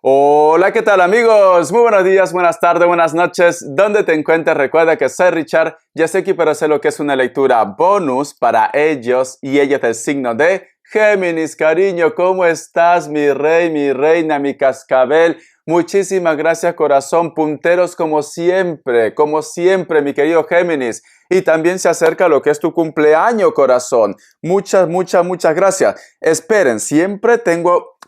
Hola, ¿qué tal amigos? Muy buenos días, buenas tardes, buenas noches. ¿Dónde te encuentres? Recuerda que soy Richard. Ya estoy aquí para hacer lo que es una lectura bonus para ellos y ellas del signo de Géminis. Cariño, ¿cómo estás, mi rey, mi reina, mi cascabel? Muchísimas gracias, corazón. Punteros como siempre, mi querido Géminis. Y también se acerca lo que es tu cumpleaños, corazón. Muchas gracias. Esperen,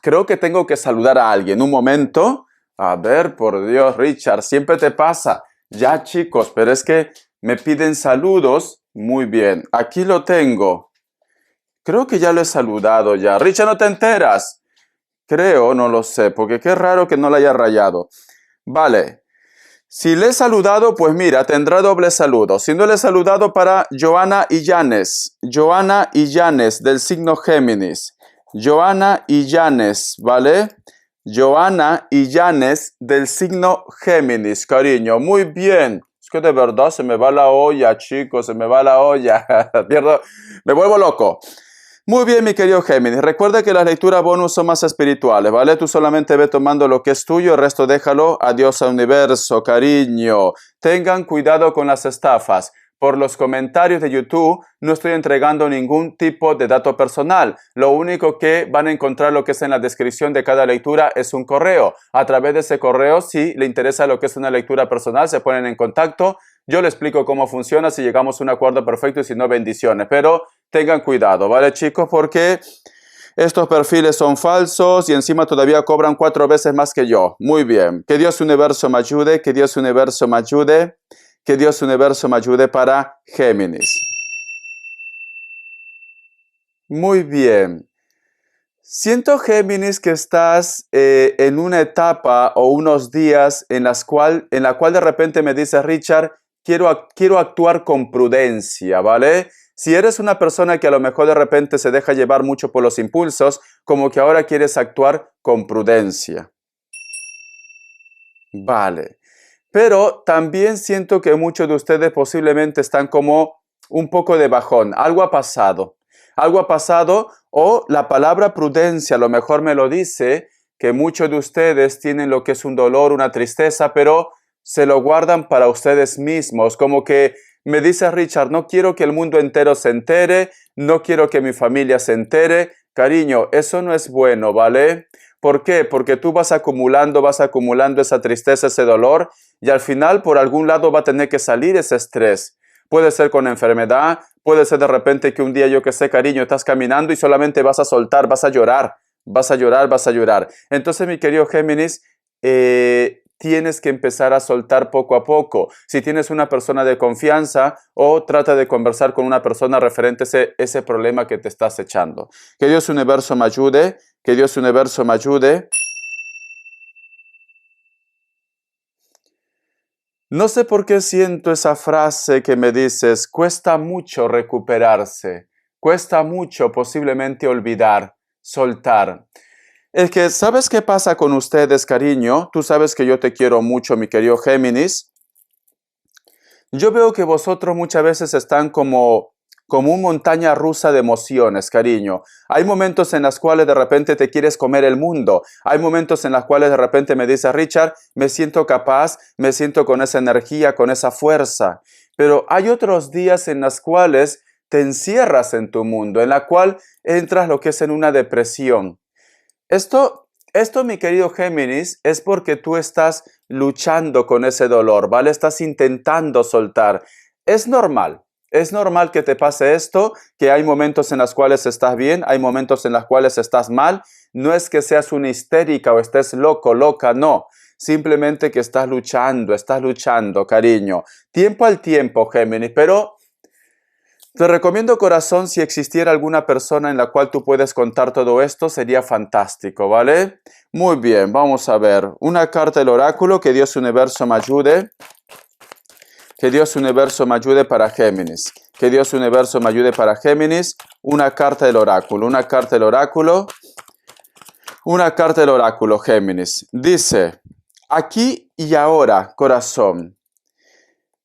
creo que tengo que saludar a alguien. Un momento. A ver, por Dios, Richard, siempre te pasa. Ya, chicos, pero es que me piden saludos. Muy bien, aquí lo tengo. Creo que ya lo he saludado ya. Richard, ¿no te enteras? Creo, no lo sé, porque qué raro que no lo haya rayado. Vale. Si le he saludado, pues mira, tendrá doble saludo. Si no le he saludado para Joana Illanes. Joana Illanes, del signo Géminis. Joana Illanes, ¿vale? Joana Illanes, del signo Géminis, cariño. Muy bien. Es que de verdad se me va la olla, chicos, se me va la olla. Me vuelvo loco. Muy bien, mi querido Géminis. Recuerda que las lecturas bonus son más espirituales, ¿vale? Tú solamente ve tomando lo que es tuyo, el resto déjalo. Adiós al universo, cariño. Tengan cuidado con las estafas. Por los comentarios de YouTube no estoy entregando ningún tipo de dato personal. Lo único que van a encontrar lo que es en la descripción de cada lectura es un correo. A través de ese correo, si le interesa lo que es una lectura personal, se ponen en contacto. Yo le explico cómo funciona, si llegamos a un acuerdo perfecto y si no, bendiciones. Pero tengan cuidado, ¿vale, chicos? Porque estos perfiles son falsos y encima todavía cobran 4 veces más que yo. Muy bien. Que Dios Universo me ayude, que Dios Universo me ayude, que Dios Universo me ayude para Géminis. Muy bien. Siento, Géminis, que estás en una etapa o unos días en la cual de repente me dices, Richard, quiero actuar con prudencia, ¿vale? Si eres una persona que a lo mejor de repente se deja llevar mucho por los impulsos, como que ahora quieres actuar con prudencia. Vale. Pero también siento que muchos de ustedes posiblemente están como un poco de bajón. Algo ha pasado. Algo ha pasado o la palabra prudencia a lo mejor me lo dice que muchos de ustedes tienen lo que es un dolor, una tristeza, pero se lo guardan para ustedes mismos. Como que me dice Richard, no quiero que el mundo entero se entere, no quiero que mi familia se entere. Cariño, eso no es bueno, ¿vale? ¿Por qué? Porque tú vas acumulando esa tristeza, ese dolor, y al final por algún lado va a tener que salir ese estrés. Puede ser con enfermedad, puede ser de repente que un día, yo que sé, cariño, estás caminando y solamente vas a soltar, vas a llorar, vas a llorar, vas a llorar. Entonces, mi querido Géminis, tienes que empezar a soltar poco a poco. Si tienes una persona de confianza o trata de conversar con una persona referente a ese problema que te estás echando. Que Dios Universo me ayude, que Dios Universo me ayude. No sé por qué siento esa frase que me dices, cuesta mucho recuperarse, cuesta mucho posiblemente olvidar, soltar. Es que, ¿sabes qué pasa con ustedes, cariño? Tú sabes que yo te quiero mucho, mi querido Géminis. Yo veo que vosotros muchas veces están como una montaña rusa de emociones, cariño. Hay momentos en los cuales de repente te quieres comer el mundo. Hay momentos en los cuales de repente me dices, Richard, me siento capaz, me siento con esa energía, con esa fuerza. Pero hay otros días en los cuales te encierras en tu mundo, en la cual entras lo que es en una depresión. Esto, mi querido Géminis, es porque tú estás luchando con ese dolor, ¿vale? Estás intentando soltar. Es normal que te pase esto, que hay momentos en los cuales estás bien, hay momentos en los cuales estás mal. No es que seas una histérica o estés loco, loca, no. Simplemente que estás luchando, cariño. Tiempo al tiempo, Géminis, pero te recomiendo, corazón, si existiera alguna persona en la cual tú puedes contar todo esto, sería fantástico, ¿vale? Muy bien, vamos a ver. Una carta del oráculo, que Dios Universo me ayude. Que Dios Universo me ayude para Géminis. Que Dios Universo me ayude para Géminis. Una carta del oráculo, una carta del oráculo. Una carta del oráculo, Géminis. Dice, aquí y ahora, corazón.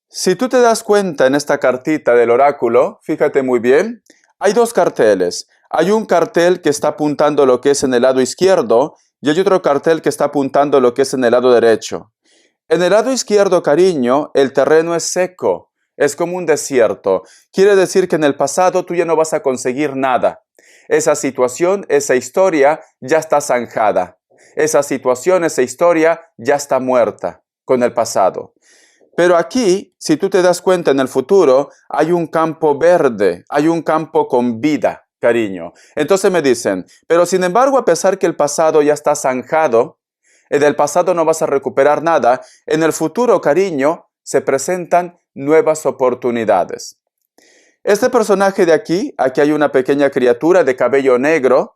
Si tú te das cuenta en esta cartita del oráculo, fíjate muy bien, hay dos carteles. Hay un cartel que está apuntando lo que es en el lado izquierdo y hay otro cartel que está apuntando lo que es en el lado derecho. En el lado izquierdo, cariño, el terreno es seco, es como un desierto. Quiere decir que en el pasado tú ya no vas a conseguir nada. Esa situación, esa historia ya está zanjada. Esa situación, esa historia ya está muerta con el pasado. Pero aquí, si tú te das cuenta en el futuro, hay un campo verde, hay un campo con vida, cariño. Entonces me dicen, pero sin embargo, a pesar que el pasado ya está zanjado, del pasado no vas a recuperar nada, en el futuro, cariño, se presentan nuevas oportunidades. Este personaje de aquí hay una pequeña criatura de cabello negro.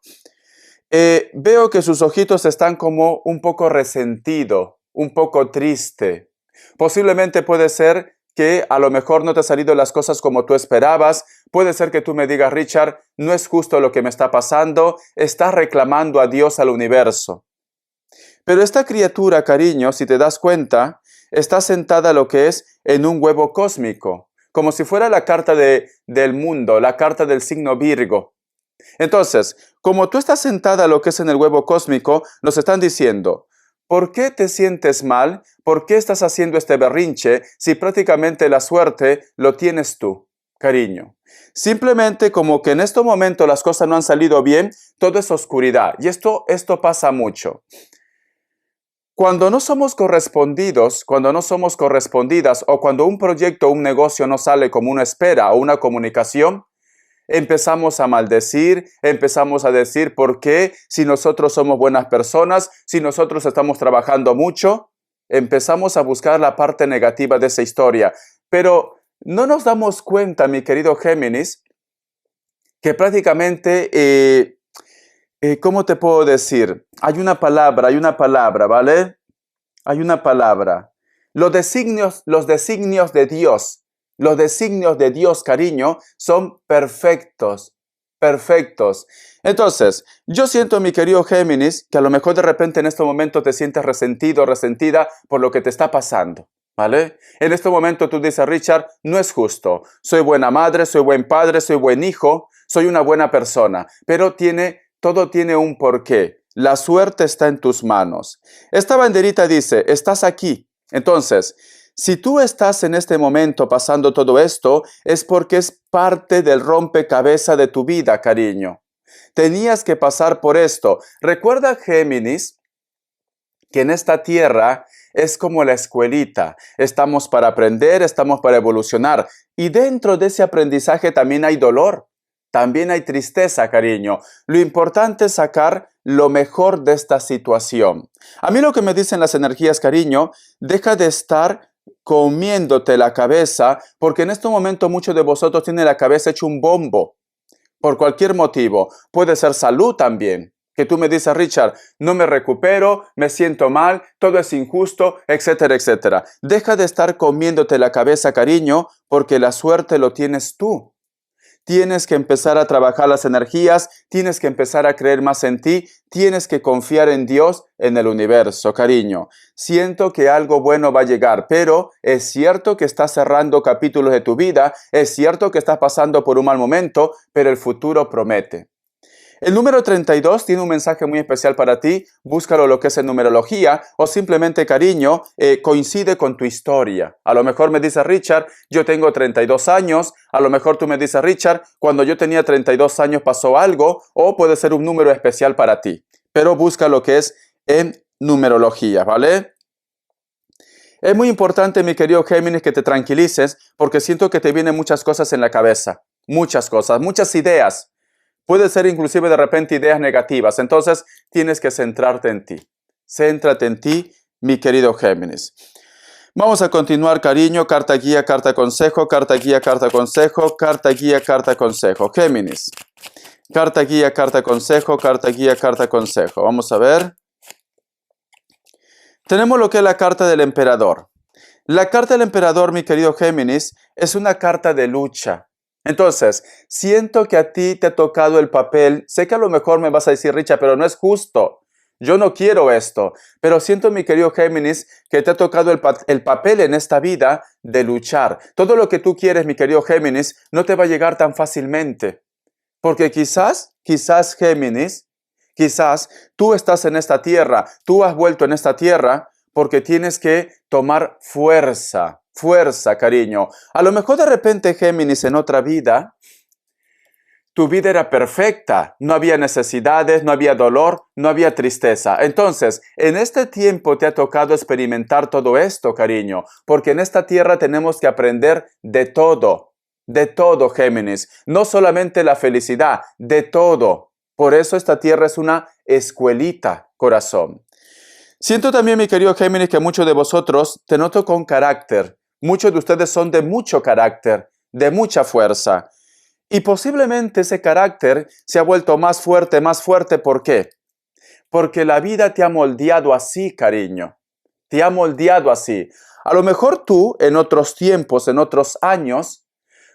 Veo que sus ojitos están como un poco resentido, un poco triste. Posiblemente puede ser que a lo mejor no te han salido las cosas como tú esperabas. Puede ser que tú me digas, Richard, no es justo lo que me está pasando. Estás reclamando a Dios, al universo. Pero esta criatura, cariño, si te das cuenta, está sentada lo que es en un huevo cósmico, como si fuera la carta del mundo, la carta del signo Virgo. Entonces, como tú estás sentada lo que es en el huevo cósmico, nos están diciendo, ¿por qué te sientes mal? ¿Por qué estás haciendo este berrinche si prácticamente la suerte lo tienes tú, cariño? Simplemente como que en este momento las cosas no han salido bien, todo es oscuridad. Y esto pasa mucho. Cuando no somos correspondidos, cuando no somos correspondidas o cuando un proyecto o un negocio no sale como uno espera o una comunicación, empezamos a maldecir, empezamos a decir por qué, si nosotros somos buenas personas, si nosotros estamos trabajando mucho, empezamos a buscar la parte negativa de esa historia. Pero no nos damos cuenta, mi querido Géminis, que prácticamente, ¿cómo te puedo decir? Hay una palabra, ¿vale? Hay una palabra. Los designios de Dios. Los designios de Dios, cariño, son perfectos, perfectos. Entonces, yo siento, mi querido Géminis, que a lo mejor de repente en este momento te sientes resentido, resentida por lo que te está pasando, ¿vale? En este momento tú dices, Richard, no es justo. Soy buena madre, soy buen padre, soy buen hijo, soy una buena persona, pero todo tiene un porqué. La suerte está en tus manos. Esta banderita dice, estás aquí. Entonces, si tú estás en este momento pasando todo esto, es porque es parte del rompecabezas de tu vida, cariño. Tenías que pasar por esto. Recuerda, Géminis, que en esta tierra es como la escuelita. Estamos para aprender, estamos para evolucionar. Y dentro de ese aprendizaje también hay dolor. También hay tristeza, cariño. Lo importante es sacar lo mejor de esta situación. A mí lo que me dicen las energías, cariño, deja de estar comiéndote la cabeza, porque en este momento muchos de vosotros tienen la cabeza hecho un bombo, por cualquier motivo. Puede ser salud también, que tú me dices, Richard, no me recupero, me siento mal, todo es injusto, etcétera, etcétera. Deja de estar comiéndote la cabeza, cariño, porque la suerte lo tienes tú. Tienes que empezar a trabajar las energías, tienes que empezar a creer más en ti, tienes que confiar en Dios, en el universo, cariño. Siento que algo bueno va a llegar, pero es cierto que estás cerrando capítulos de tu vida, es cierto que estás pasando por un mal momento, pero el futuro promete. El número 32 tiene un mensaje muy especial para ti. Búscalo lo que es en numerología o simplemente, cariño, coincide con tu historia. A lo mejor me dice Richard, yo tengo 32 años. A lo mejor tú me dices, Richard, cuando yo tenía 32 años pasó algo, o puede ser un número especial para ti. Pero busca lo que es en numerología, ¿vale? Es muy importante, mi querido Géminis, que te tranquilices porque siento que te vienen muchas cosas en la cabeza. Muchas cosas, muchas ideas. Puede ser inclusive de repente ideas negativas. Entonces tienes que centrarte en ti. Céntrate en ti, mi querido Géminis. Vamos a continuar, cariño. Carta guía, carta consejo, carta guía, carta consejo, carta guía, carta consejo. Géminis. Carta guía, carta consejo, carta guía, carta consejo. Vamos a ver. Tenemos lo que es la carta del emperador. La carta del emperador, mi querido Géminis, es una carta de lucha. Entonces, siento que a ti te ha tocado el papel. Sé que a lo mejor me vas a decir, Richard, pero no es justo. Yo no quiero esto. Pero siento, mi querido Géminis, que te ha tocado el papel en esta vida de luchar. Todo lo que tú quieres, mi querido Géminis, no te va a llegar tan fácilmente. Porque quizás, Géminis, Quizás tú estás en esta tierra, tú has vuelto en esta tierra porque tienes que tomar fuerza, fuerza, cariño. A lo mejor de repente, Géminis, en otra vida, tu vida era perfecta, no había necesidades, no había dolor, no había tristeza. Entonces, en este tiempo te ha tocado experimentar todo esto, cariño, porque en esta tierra tenemos que aprender de todo, Géminis. No solamente la felicidad, de todo. Por eso esta tierra es una escuelita, corazón. Siento también, mi querido Géminis, que muchos de vosotros te noto con carácter. Muchos de ustedes son de mucho carácter, de mucha fuerza. Y posiblemente ese carácter se ha vuelto más fuerte, más fuerte. ¿Por qué? Porque la vida te ha moldeado así, cariño. Te ha moldeado así. A lo mejor tú, en otros tiempos, en otros años,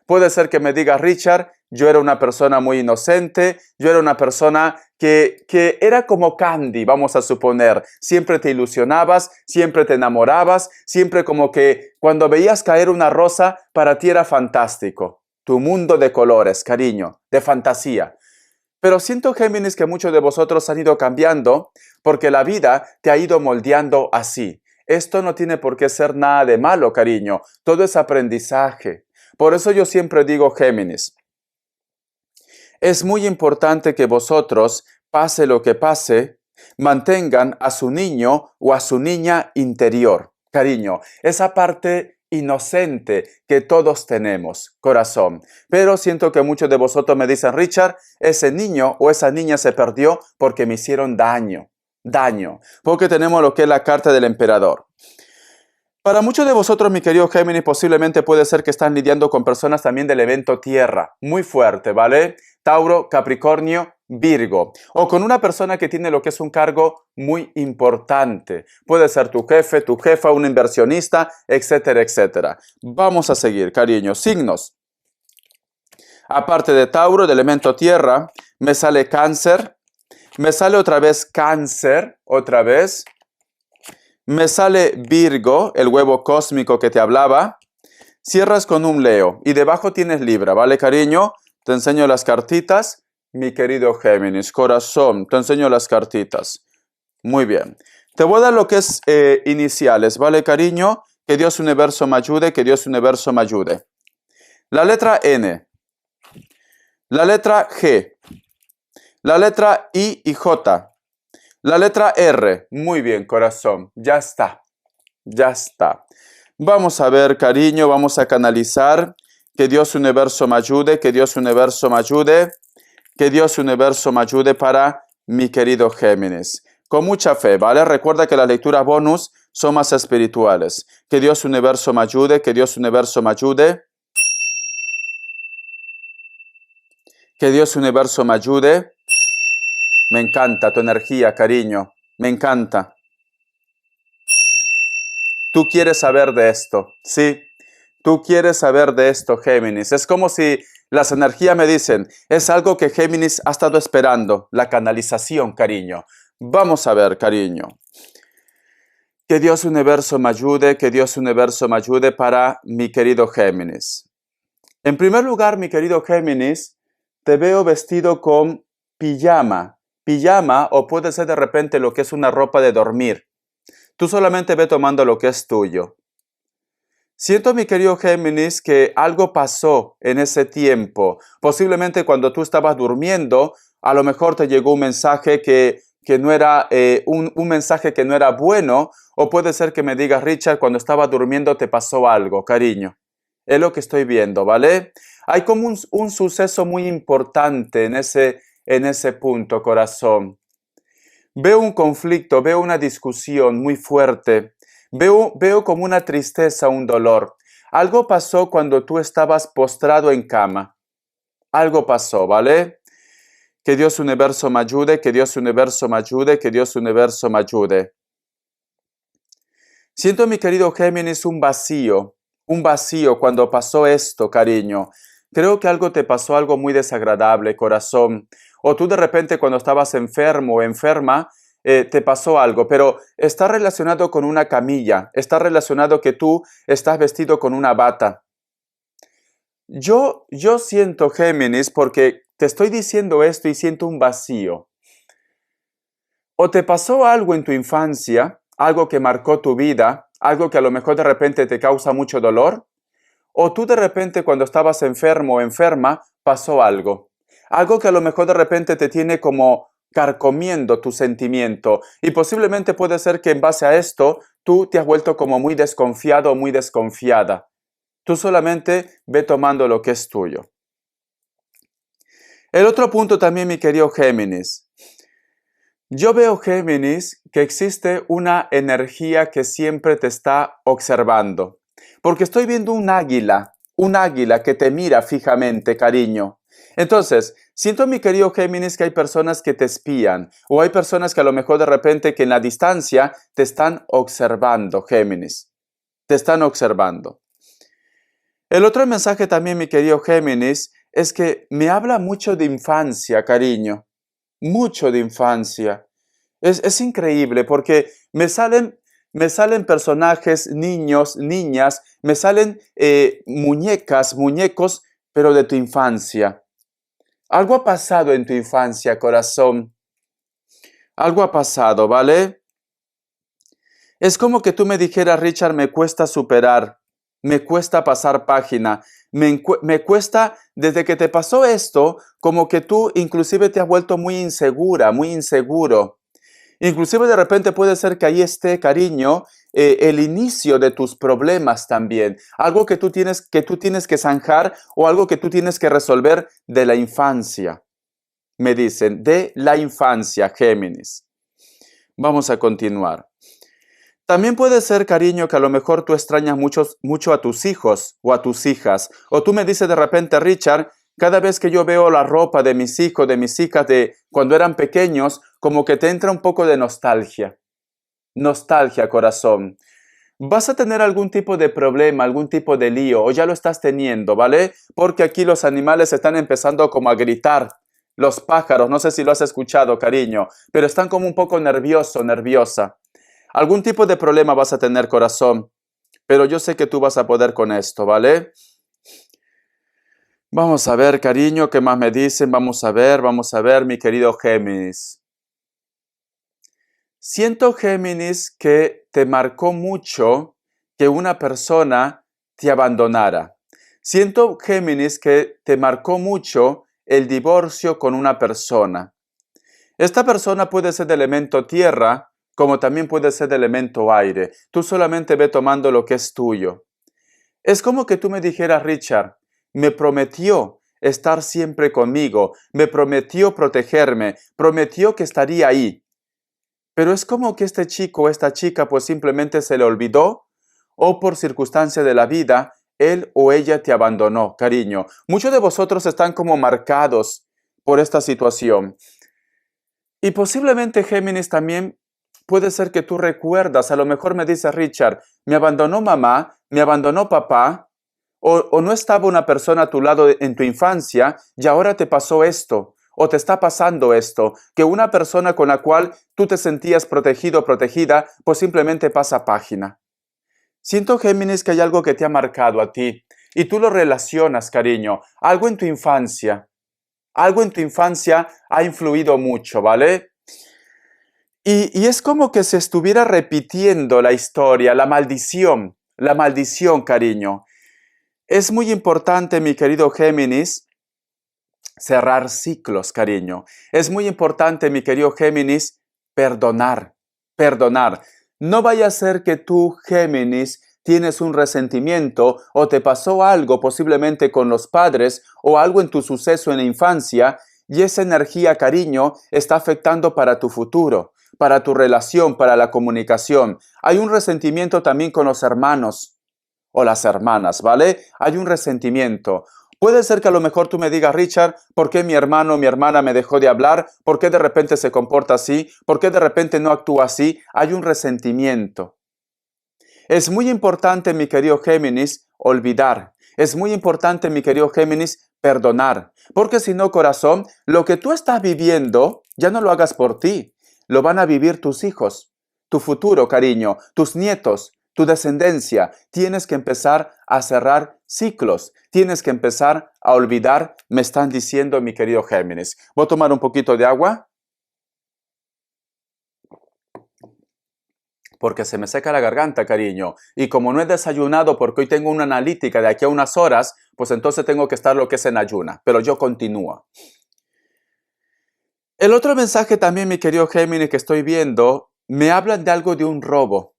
puede ser que me digas, Richard, yo era una persona muy inocente, yo era una persona que era como Candy, vamos a suponer. Siempre te ilusionabas, siempre te enamorabas, siempre como que cuando veías caer una rosa, para ti era fantástico. Tu mundo de colores, cariño, de fantasía. Pero siento, Géminis, que muchos de vosotros han ido cambiando porque la vida te ha ido moldeando así. Esto no tiene por qué ser nada de malo, cariño. Todo es aprendizaje. Por eso yo siempre digo, Géminis, es muy importante que vosotros, pase lo que pase, mantengan a su niño o a su niña interior. Cariño, esa parte inocente que todos tenemos, corazón. Pero siento que muchos de vosotros me dicen, Richard, ese niño o esa niña se perdió porque me hicieron daño. Porque tenemos lo que es la carta del emperador. Para muchos de vosotros, mi querido Géminis, posiblemente puede ser que están lidiando con personas también del evento Tierra, muy fuerte, ¿vale? Tauro, Capricornio, Virgo. O con una persona que tiene lo que es un cargo muy importante. Puede ser tu jefe, tu jefa, un inversionista, etcétera, etcétera. Vamos a seguir, cariño. Signos. Aparte de Tauro, del elemento Tierra, me sale Cáncer. Me sale otra vez Cáncer, otra vez. Me sale Virgo, el huevo cósmico que te hablaba. Cierras con un Leo y debajo tienes Libra, ¿vale, cariño? Te enseño las cartitas, mi querido Géminis, corazón, te enseño las cartitas. Muy bien. Te voy a dar lo que es iniciales, ¿vale, cariño? Que Dios Universo me ayude, que Dios Universo me ayude. La letra N, la letra G, la letra I y J. La letra R, muy bien, corazón, ya está, ya está. Vamos a ver, cariño, vamos a canalizar. Que Dios Universo me ayude, que Dios Universo me ayude, que Dios Universo me ayude para mi querido Géminis. Con mucha fe, ¿vale? Recuerda que las lecturas bonus son más espirituales. Que Dios Universo me ayude, que Dios Universo me ayude. Que Dios Universo me ayude. Me encanta tu energía, cariño. Me encanta. Tú quieres saber de esto, ¿sí? Tú quieres saber de esto, Géminis. Es como si las energías me dicen, es algo que Géminis ha estado esperando, la canalización, cariño. Vamos a ver, cariño. Que Dios Universo me ayude, que Dios Universo me ayude para mi querido Géminis. En primer lugar, mi querido Géminis, te veo vestido con pijama. Pijama o puede ser de repente lo que es una ropa de dormir. Tú solamente ve tomando lo que es tuyo. Siento, mi querido Géminis, que algo pasó en ese tiempo. Posiblemente cuando tú estabas durmiendo, a lo mejor te llegó un mensaje que no era un mensaje que no era bueno, o puede ser que me digas, Richard, cuando estaba durmiendo te pasó algo, cariño. Es lo que estoy viendo, ¿vale? Hay como un suceso muy importante en ese punto, corazón. Veo un conflicto, veo una discusión muy fuerte. Veo como una tristeza, un dolor. Algo pasó cuando tú estabas postrado en cama. Algo pasó, ¿vale? Que Dios Universo me ayude, que Dios Universo me ayude, que Dios Universo me ayude. Siento, mi querido Géminis, un vacío cuando pasó esto, cariño. Creo que algo te pasó, algo muy desagradable, corazón. O tú de repente cuando estabas enfermo o enferma, te pasó algo, pero está relacionado con una camilla, está relacionado que tú estás vestido con una bata. Yo siento, Géminis, porque te estoy diciendo esto y siento un vacío. ¿O te pasó algo en tu infancia, algo que marcó tu vida, algo que a lo mejor de repente te causa mucho dolor? ¿O tú de repente cuando estabas enfermo o enferma pasó algo? Algo que a lo mejor de repente te tiene como carcomiendo tu sentimiento y posiblemente puede ser que en base a esto tú te has vuelto como muy desconfiado o muy desconfiada. Tú solamente ve tomando lo que es tuyo. El otro punto también, mi querido Géminis. Yo veo, Géminis, que existe una energía que siempre te está observando. Porque estoy viendo un águila que te mira fijamente, cariño. Entonces, siento, mi querido Géminis, que hay personas que te espían, o hay personas que a lo mejor de repente que en la distancia te están observando, Géminis. Te están observando. El otro mensaje también, mi querido Géminis, es que me habla mucho de infancia, cariño. Mucho de infancia. Es increíble porque me salen personajes, niños, niñas, me salen muñecas, muñecos, pero de tu infancia. Algo ha pasado en tu infancia, corazón. Algo ha pasado, ¿vale? Es como que tú me dijeras, Richard, me cuesta superar, me cuesta pasar página, me cuesta, desde que te pasó esto, como que tú inclusive te has vuelto muy insegura, muy inseguro. Inclusive de repente puede ser que ahí esté, cariño, el inicio de tus problemas también. Algo que tú tienes que zanjar o algo que tú tienes que resolver de la infancia. Me dicen, de la infancia, Géminis. Vamos a continuar. También puede ser, cariño, que a lo mejor tú extrañas mucho a tus hijos o a tus hijas. O tú me dices de repente, Richard, cada vez que yo veo la ropa de mis hijos, de mis hijas de cuando eran pequeños, como que te entra un poco de nostalgia. Nostalgia, corazón. Vas a tener algún tipo de problema, algún tipo de lío, o ya lo estás teniendo, ¿vale? Porque aquí los animales están empezando como a gritar. Los pájaros, no sé si lo has escuchado, cariño, pero están como un poco nervioso, nerviosa. Algún tipo de problema vas a tener, corazón, pero yo sé que tú vas a poder con esto, ¿vale? Vamos a ver, cariño, ¿qué más me dicen? Vamos a ver, mi querido Géminis. Siento, Géminis, que te marcó mucho que una persona te abandonara. Siento, Géminis, que te marcó mucho el divorcio con una persona. Esta persona puede ser de elemento tierra, como también puede ser de elemento aire. Tú solamente ve tomando lo que es tuyo. Es como que tú me dijeras, Richard, me prometió estar siempre conmigo, me prometió protegerme, prometió que estaría ahí. Pero es como que este chico o esta chica pues simplemente se le olvidó o por circunstancia de la vida, él o ella te abandonó, cariño. Muchos de vosotros están como marcados por esta situación. Y posiblemente, Géminis, también puede ser que tú recuerdas, a lo mejor me dice Richard, me abandonó mamá, me abandonó papá, o no estaba una persona a tu lado en tu infancia y ahora te pasó esto, o te está pasando esto, que una persona con la cual tú te sentías protegido o protegida, pues simplemente pasa página. Siento, Géminis, que hay algo que te ha marcado a ti y tú lo relacionas, cariño, algo en tu infancia. Algo en tu infancia ha influido mucho, ¿vale? Y es como que se estuviera repitiendo la historia, la maldición, cariño. Es muy importante, mi querido Géminis, cerrar ciclos, cariño. Es muy importante, mi querido Géminis, perdonar, perdonar. No vaya a ser que tú, Géminis, tienes un resentimiento o te pasó algo posiblemente con los padres o algo en tu suceso en la infancia y esa energía, cariño, está afectando para tu futuro, para tu relación, para la comunicación. Hay un resentimiento también con los hermanos o las hermanas, ¿vale? Hay un resentimiento. Puede ser que a lo mejor tú me digas, Richard, ¿por qué mi hermano o mi hermana me dejó de hablar? ¿Por qué de repente se comporta así? ¿Por qué de repente no actúa así? Hay un resentimiento. Es muy importante, mi querido Géminis, olvidar. Es muy importante, mi querido Géminis, perdonar. Porque si no, corazón, lo que tú estás viviendo, ya no lo hagas por ti. Lo van a vivir tus hijos, tu futuro, cariño, tus nietos, tu descendencia. Tienes que empezar a cerrar ciclos. Tienes que empezar a olvidar, me están diciendo, mi querido Géminis. Voy a tomar un poquito de agua. porque se me seca la garganta, cariño. Y como no he desayunado porque hoy tengo una analítica de aquí a unas horas, pues entonces tengo que estar lo que es en ayuna. Pero yo continúo. El otro mensaje también, mi querido Géminis, que estoy viendo, me hablan de algo de un robo.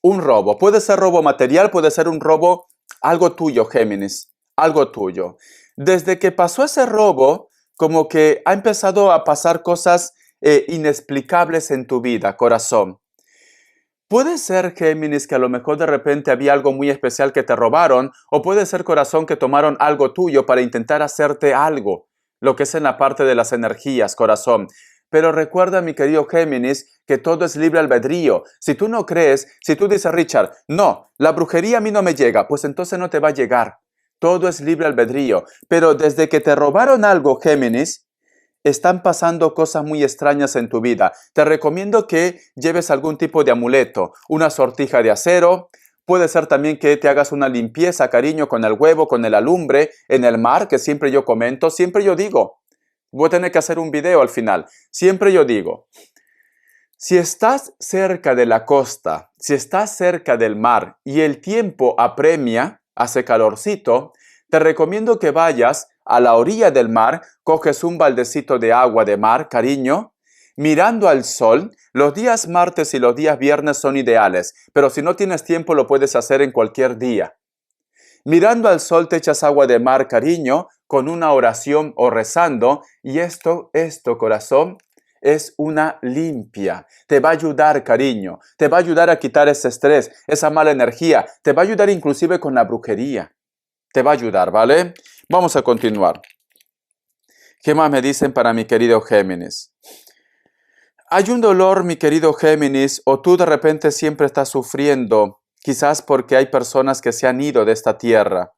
Un robo. Puede ser robo material, puede ser un robo, algo tuyo, Géminis. Algo tuyo. Desde que pasó ese robo, como que ha empezado a pasar cosas inexplicables en tu vida, corazón. Puede ser, Géminis, que a lo mejor de repente había algo muy especial que te robaron, o puede ser, corazón, que tomaron algo tuyo para intentar hacerte algo, lo que es en la parte de las energías, corazón. Pero recuerda, mi querido Géminis, que todo es libre albedrío. Si tú no crees, si tú dices, Richard, no, la brujería a mí no me llega, pues entonces no te va a llegar. Todo es libre albedrío. Pero desde que te robaron algo, Géminis, están pasando cosas muy extrañas en tu vida. Te recomiendo que lleves algún tipo de amuleto, una sortija de acero. Puede ser también que te hagas una limpieza, cariño, con el huevo, con el alumbre, en el mar, que siempre yo comento, siempre yo digo. Voy a tener que hacer un video al final. Siempre yo digo, si estás cerca de la costa, si estás cerca del mar y el tiempo apremia, hace calorcito, te recomiendo que vayas a la orilla del mar, coges un baldecito de agua de mar, cariño, mirando al sol. Los días martes y los días viernes son ideales, pero si no tienes tiempo lo puedes hacer en cualquier día. Mirando al sol te echas agua de mar, cariño, con una oración o rezando, y esto, corazón, es una limpia. Te va a ayudar, cariño. Te va a ayudar a quitar ese estrés, esa mala energía. Te va a ayudar inclusive con la brujería. Te va a ayudar, ¿vale? Vamos a continuar. ¿Qué más me dicen para mi querido Géminis? Hay un dolor, mi querido Géminis, o tú de repente siempre estás sufriendo, quizás porque hay personas que se han ido de esta tierra.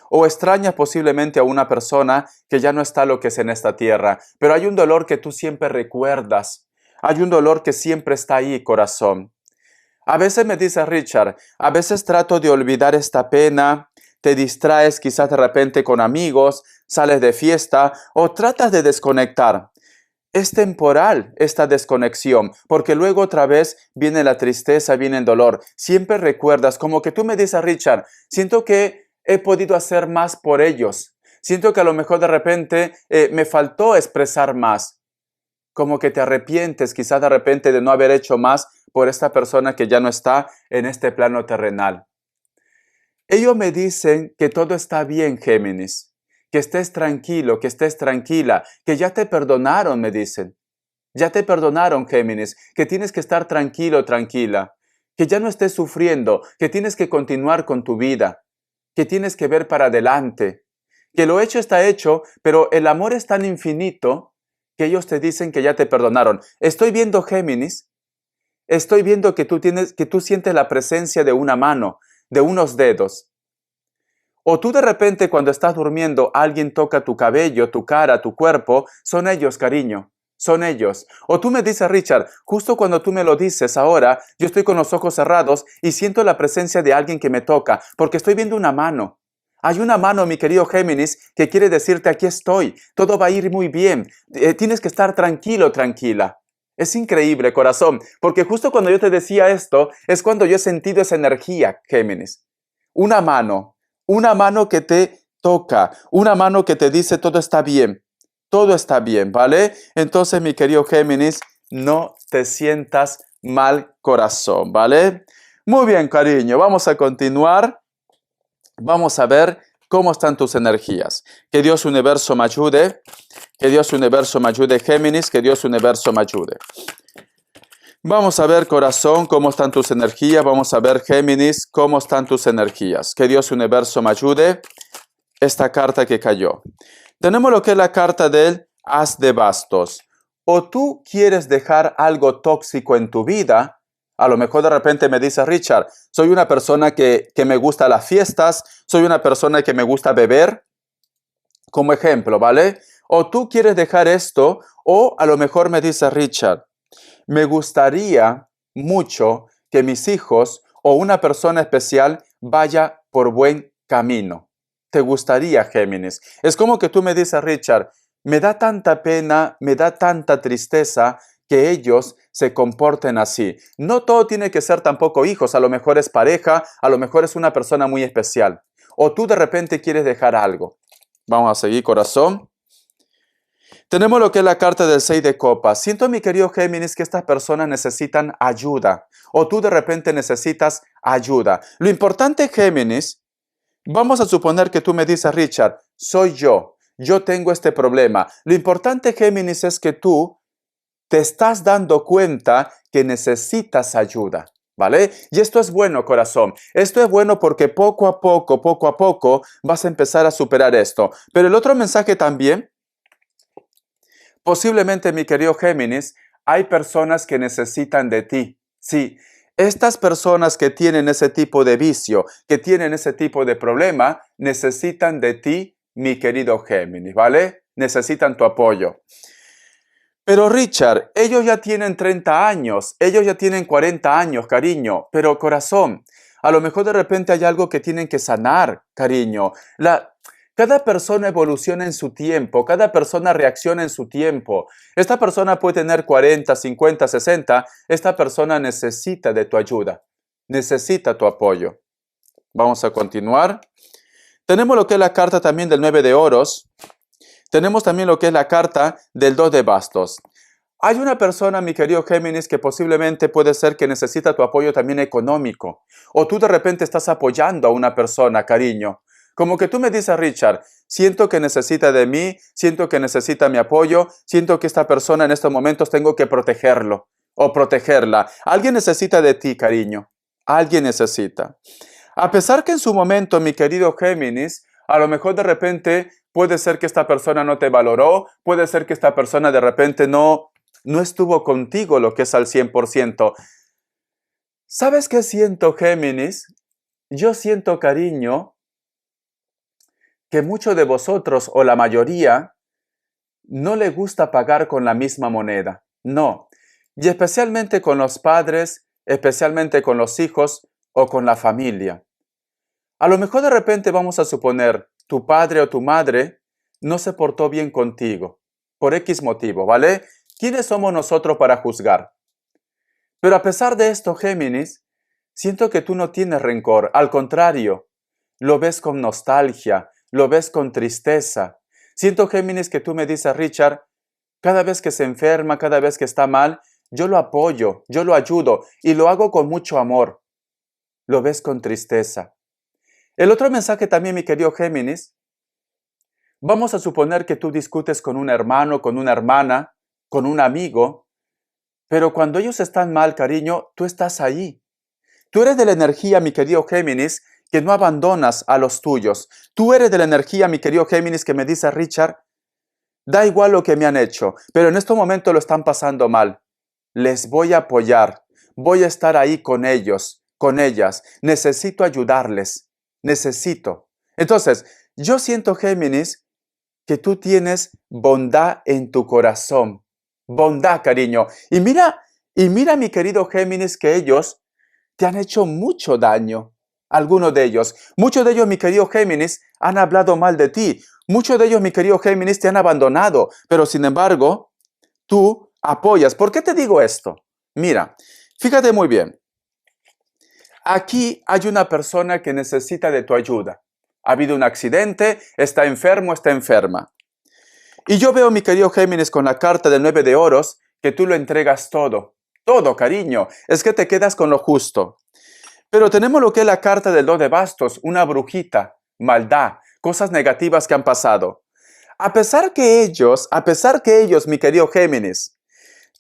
O extrañas posiblemente a una persona que ya no está lo que es en esta tierra. Pero hay un dolor que tú siempre recuerdas. Hay un dolor que siempre está ahí, corazón. A veces me dice Richard, a veces trato de olvidar esta pena, te distraes quizás de repente con amigos, sales de fiesta o tratas de desconectar. Es temporal esta desconexión, porque luego otra vez viene la tristeza, viene el dolor. Siempre recuerdas, como que tú me dices, Richard, siento que he podido hacer más por ellos. Siento que a lo mejor de repente me faltó expresar más. Como que te arrepientes quizás de repente de no haber hecho más por esta persona que ya no está en este plano terrenal. Ellos me dicen que todo está bien, Géminis. Que estés tranquilo, que estés tranquila, que ya te perdonaron, me dicen. Ya te perdonaron, Géminis, que tienes que estar tranquilo, tranquila, que ya no estés sufriendo, que tienes que continuar con tu vida, que tienes que ver para adelante, que lo hecho está hecho, pero el amor es tan infinito que ellos te dicen que ya te perdonaron. Estoy viendo, Géminis, estoy viendo que tú sientes la presencia de una mano, de unos dedos. O tú de repente cuando estás durmiendo, alguien toca tu cabello, tu cara, tu cuerpo. Son ellos, cariño. Son ellos. O tú me dices, Richard, justo cuando tú me lo dices ahora, yo estoy con los ojos cerrados y siento la presencia de alguien que me toca, porque estoy viendo una mano. Hay una mano, mi querido Géminis, que quiere decirte, aquí estoy, todo va a ir muy bien. Tienes que estar tranquilo, tranquila. Es increíble, corazón, porque justo cuando yo te decía esto, es cuando yo he sentido esa energía, Géminis. Una mano que te toca, una mano que te dice todo está bien, ¿vale? Entonces, mi querido Géminis, no te sientas mal, corazón, ¿vale? Muy bien, cariño, vamos a continuar. Vamos a ver cómo están tus energías. Que Dios Universo me ayude. Que Dios Universo me ayude, Géminis. Que Dios Universo me ayude. Vamos a ver, corazón, cómo están tus energías. Vamos a ver, Géminis, cómo están tus energías. Que Dios Universo me ayude. Esta carta que cayó. Tenemos lo que es la carta del As de Bastos. O tú quieres dejar algo tóxico en tu vida. A lo mejor de repente me dice Richard, soy una persona que me gusta las fiestas, soy una persona que me gusta beber, como ejemplo, ¿vale? O tú quieres dejar esto, o a lo mejor me dice Richard, me gustaría mucho que mis hijos o una persona especial vaya por buen camino. ¿Te gustaría, Géminis? Es como que tú me dices, Richard, me da tanta pena, me da tanta tristeza que ellos se comporten así. No todo tiene que ser tampoco hijos, a lo mejor es pareja, a lo mejor es una persona muy especial. O tú de repente quieres dejar algo. Vamos a seguir, corazón. Tenemos lo que es la carta del 6 de copas. Siento, mi querido Géminis, que estas personas necesitan ayuda. O tú de repente necesitas ayuda. Lo importante, Géminis, vamos a suponer que tú me dices, Richard, soy yo. Yo tengo este problema. Lo importante, Géminis, es que tú te estás dando cuenta que necesitas ayuda, ¿vale? Y esto es bueno, corazón. Esto es bueno porque poco a poco, vas a empezar a superar esto. Pero el otro mensaje también, posiblemente, mi querido Géminis, hay personas que necesitan de ti. Sí, estas personas que tienen ese tipo de vicio, que tienen ese tipo de problema, necesitan de ti, mi querido Géminis, ¿vale? Necesitan tu apoyo. Pero Richard, ellos ya tienen 30 años, ellos ya tienen 40 años, cariño, pero corazón, a lo mejor de repente hay algo que tienen que sanar, cariño. Cada persona evoluciona en su tiempo, cada persona reacciona en su tiempo. Esta persona puede tener 40, 50, 60, esta persona necesita de tu ayuda, necesita tu apoyo. Vamos a continuar. Tenemos lo que es la carta también del 9 de oros. Tenemos también lo que es la carta del 2 de bastos. Hay una persona, mi querido Géminis, que posiblemente puede ser que necesita tu apoyo también económico. O tú de repente estás apoyando a una persona, cariño. Como que tú me dices, Richard, siento que necesita de mí, siento que necesita mi apoyo, siento que esta persona en estos momentos tengo que protegerlo o protegerla. Alguien necesita de ti, cariño. Alguien necesita. A pesar que en su momento, mi querido Géminis, a lo mejor de repente puede ser que esta persona no te valoró, puede ser que esta persona de repente no estuvo contigo lo que es al 100%. ¿Sabes qué siento, Géminis? Yo siento, cariño, que muchos de vosotros o la mayoría no le gusta pagar con la misma moneda. No. Y especialmente con los padres, especialmente con los hijos o con la familia. A lo mejor de repente vamos a suponer, tu padre o tu madre no se portó bien contigo, por X motivo, ¿vale? ¿Quiénes somos nosotros para juzgar? Pero a pesar de esto, Géminis, siento que tú no tienes rencor, al contrario, lo ves con nostalgia, lo ves con tristeza. Siento, Géminis, que tú me dices, Richard, cada vez que se enferma, cada vez que está mal, yo lo apoyo, yo lo ayudo y lo hago con mucho amor. Lo ves con tristeza. El otro mensaje también, mi querido Géminis, vamos a suponer que tú discutes con un hermano, con una hermana, con un amigo, pero cuando ellos están mal, cariño, tú estás ahí. Tú eres de la energía, mi querido Géminis, que no abandonas a los tuyos. Tú eres de la energía, mi querido Géminis, que me dice, Richard, da igual lo que me han hecho, pero en estos momentos lo están pasando mal. Les voy a apoyar, voy a estar ahí con ellos, con ellas. Necesito ayudarles, necesito. Entonces, yo siento, Géminis, que tú tienes bondad en tu corazón. Bondad, cariño. Y mira, mi querido Géminis, que ellos te han hecho mucho daño. Algunos de ellos. Muchos de ellos, mi querido Géminis, han hablado mal de ti. Muchos de ellos, mi querido Géminis, te han abandonado. Pero sin embargo, tú apoyas. ¿Por qué te digo esto? Mira, fíjate muy bien. Aquí hay una persona que necesita de tu ayuda. Ha habido un accidente, está enfermo, está enferma. Y yo veo, mi querido Géminis, con la carta del 9 de oros, que tú lo entregas todo. Todo, cariño. Es que te quedas con lo justo. Pero tenemos lo que es la carta del 2 de bastos, una brujita, maldad, cosas negativas que han pasado. A pesar que ellos, mi querido Géminis,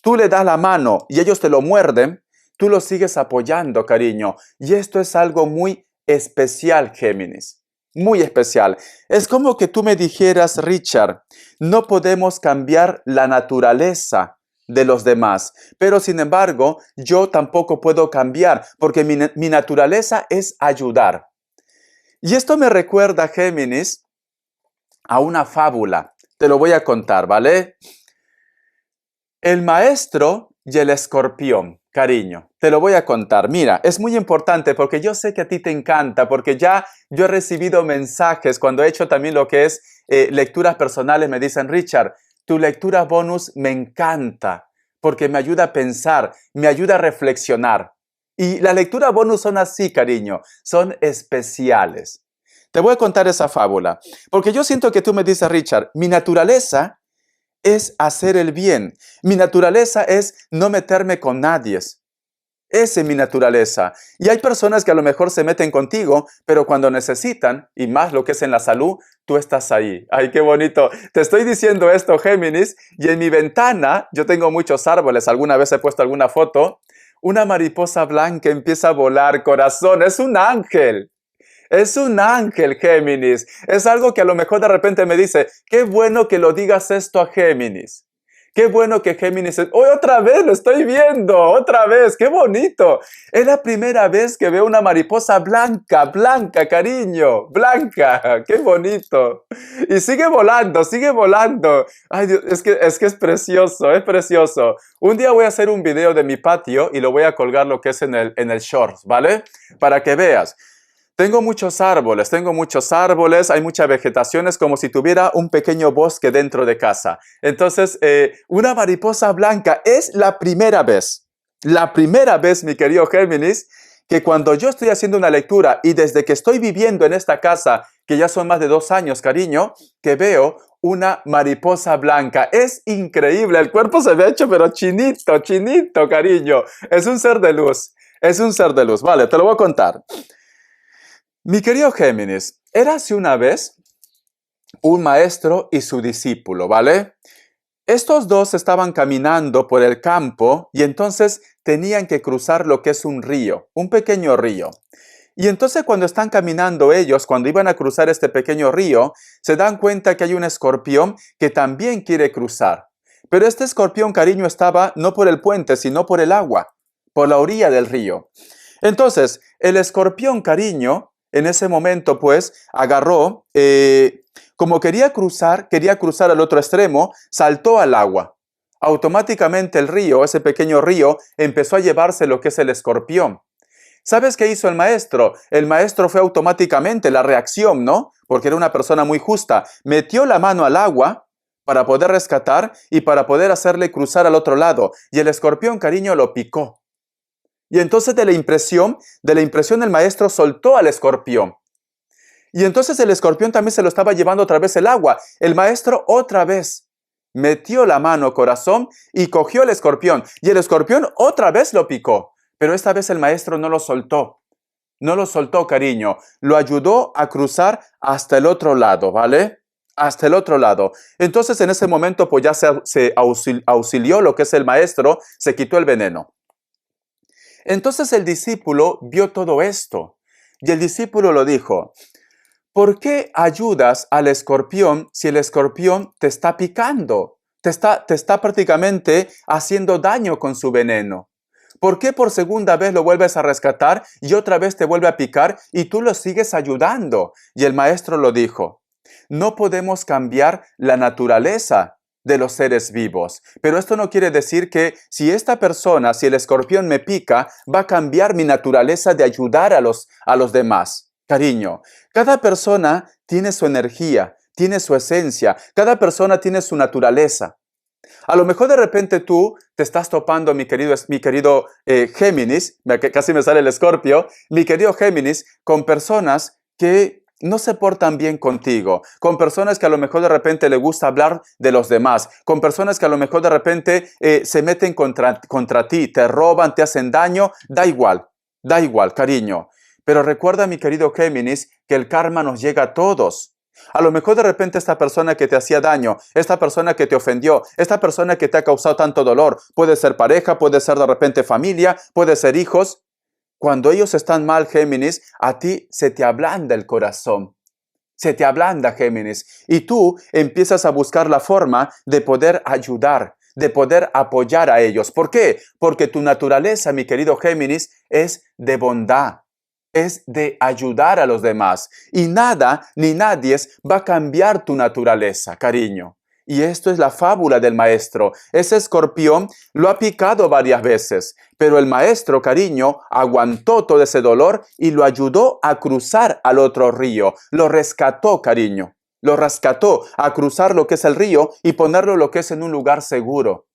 tú le das la mano y ellos te lo muerden, tú los sigues apoyando, cariño. Y esto es algo muy especial, Géminis. Muy especial. Es como que tú me dijeras, Richard, no podemos cambiar la naturaleza de los demás, pero sin embargo, yo tampoco puedo cambiar, porque mi naturaleza es ayudar. Y esto me recuerda, Géminis, a una fábula. Te lo voy a contar, ¿vale? El maestro y el escorpión. Cariño, te lo voy a contar. Mira, es muy importante porque yo sé que a ti te encanta, porque ya yo he recibido mensajes cuando he hecho también lo que es lecturas personales. Me dicen, Richard, tu lectura bonus me encanta, porque me ayuda a pensar, me ayuda a reflexionar. Y la lectura bonus son así, cariño, son especiales. Te voy a contar esa fábula, porque yo siento que tú me dices, Richard, mi naturaleza es hacer el bien. Mi naturaleza es no meterme con nadie. Esa es mi naturaleza. Y hay personas que a lo mejor se meten contigo, pero cuando necesitan, y más lo que es en la salud, tú estás ahí. ¡Ay, qué bonito! Te estoy diciendo esto, Géminis, y en mi ventana, yo tengo muchos árboles, alguna vez he puesto alguna foto, una mariposa blanca empieza a volar, corazón, es un ángel. Es un ángel, Géminis. Es algo que a lo mejor de repente me dice, qué bueno que lo digas esto a Géminis. Qué bueno que Géminis... ¡Hoy otra vez lo estoy viendo! ¡Otra vez! ¡Qué bonito! Es la primera vez que veo una mariposa blanca, blanca, cariño, blanca. ¡Qué bonito! Y sigue volando, sigue volando. Ay, Dios, es que es precioso, es precioso. Un día voy a hacer un video de mi patio y lo voy a colgar lo que es en el shorts, ¿vale? Para que veas. Tengo muchos árboles, hay mucha vegetación, es como si tuviera un pequeño bosque dentro de casa. Entonces, una mariposa blanca es la primera vez, mi querido Géminis, que cuando yo estoy haciendo una lectura y desde que estoy viviendo en esta casa, que ya son más de 2 años, cariño, que veo una mariposa blanca. Es increíble, el cuerpo se me ha hecho pero chinito, chinito, cariño. Es un ser de luz, es un ser de luz. Vale, te lo voy a contar. Mi querido Géminis, érase una vez un maestro y su discípulo, ¿vale? Estos dos estaban caminando por el campo y entonces tenían que cruzar lo que es un río, un pequeño río. Y entonces cuando están caminando ellos, cuando iban a cruzar este pequeño río, se dan cuenta que hay un escorpión que también quiere cruzar. Pero este escorpión, cariño, estaba no por el puente, sino por el agua, por la orilla del río. Entonces, el escorpión, cariño, en ese momento, pues, agarró, como quería cruzar al otro extremo, saltó al agua. Automáticamente el río, ese pequeño río, empezó a llevarse lo que es el escorpión. ¿Sabes qué hizo el maestro? El maestro fue automáticamente la reacción, ¿no? Porque era una persona muy justa. Metió la mano al agua para poder rescatar y para poder hacerle cruzar al otro lado. Y el escorpión, cariño, lo picó. Y entonces de la impresión el maestro soltó al escorpión. Y entonces el escorpión también se lo estaba llevando otra vez el agua. El maestro otra vez metió la mano, corazón, y cogió el escorpión. Y el escorpión otra vez lo picó. Pero esta vez el maestro no lo soltó. No lo soltó, cariño. Lo ayudó a cruzar hasta el otro lado, ¿vale? Hasta el otro lado. Entonces en ese momento pues ya se auxilió lo que es el maestro, se quitó el veneno. Entonces el discípulo vio todo esto y el discípulo lo dijo, ¿por qué ayudas al escorpión si el escorpión te está picando? Te está prácticamente haciendo daño con su veneno. ¿Por qué por segunda vez lo vuelves a rescatar y otra vez te vuelve a picar y tú lo sigues ayudando? Y el maestro lo dijo, no podemos cambiar la naturaleza de los seres vivos. Pero esto no quiere decir que si el escorpión me pica, va a cambiar mi naturaleza de ayudar a los demás. Cariño, cada persona tiene su energía, tiene su esencia, cada persona tiene su naturaleza. A lo mejor de repente tú te estás topando, mi querido Géminis, casi me sale el escorpio, mi querido Géminis, con personas que no se portan bien contigo, con personas que a lo mejor de repente le gusta hablar de los demás, con personas que a lo mejor de repente se meten contra ti, te roban, te hacen daño, da igual, cariño. Pero recuerda, mi querido Géminis, que el karma nos llega a todos. A lo mejor de repente esta persona que te hacía daño, esta persona que te ofendió, esta persona que te ha causado tanto dolor, puede ser pareja, puede ser de repente familia, puede ser hijos. Cuando ellos están mal, Géminis, a ti se te ablanda el corazón. Se te ablanda, Géminis. Y tú empiezas a buscar la forma de poder ayudar, de poder apoyar a ellos. ¿Por qué? Porque tu naturaleza, mi querido Géminis, es de bondad. Es de ayudar a los demás. Y nada ni nadie va a cambiar tu naturaleza, cariño. Y esto es la fábula del maestro. Ese escorpión lo ha picado varias veces, pero el maestro, cariño, aguantó todo ese dolor y lo ayudó a cruzar al otro río. Lo rescató, cariño. Lo rescató a cruzar lo que es el río y ponerlo lo que es en un lugar seguro.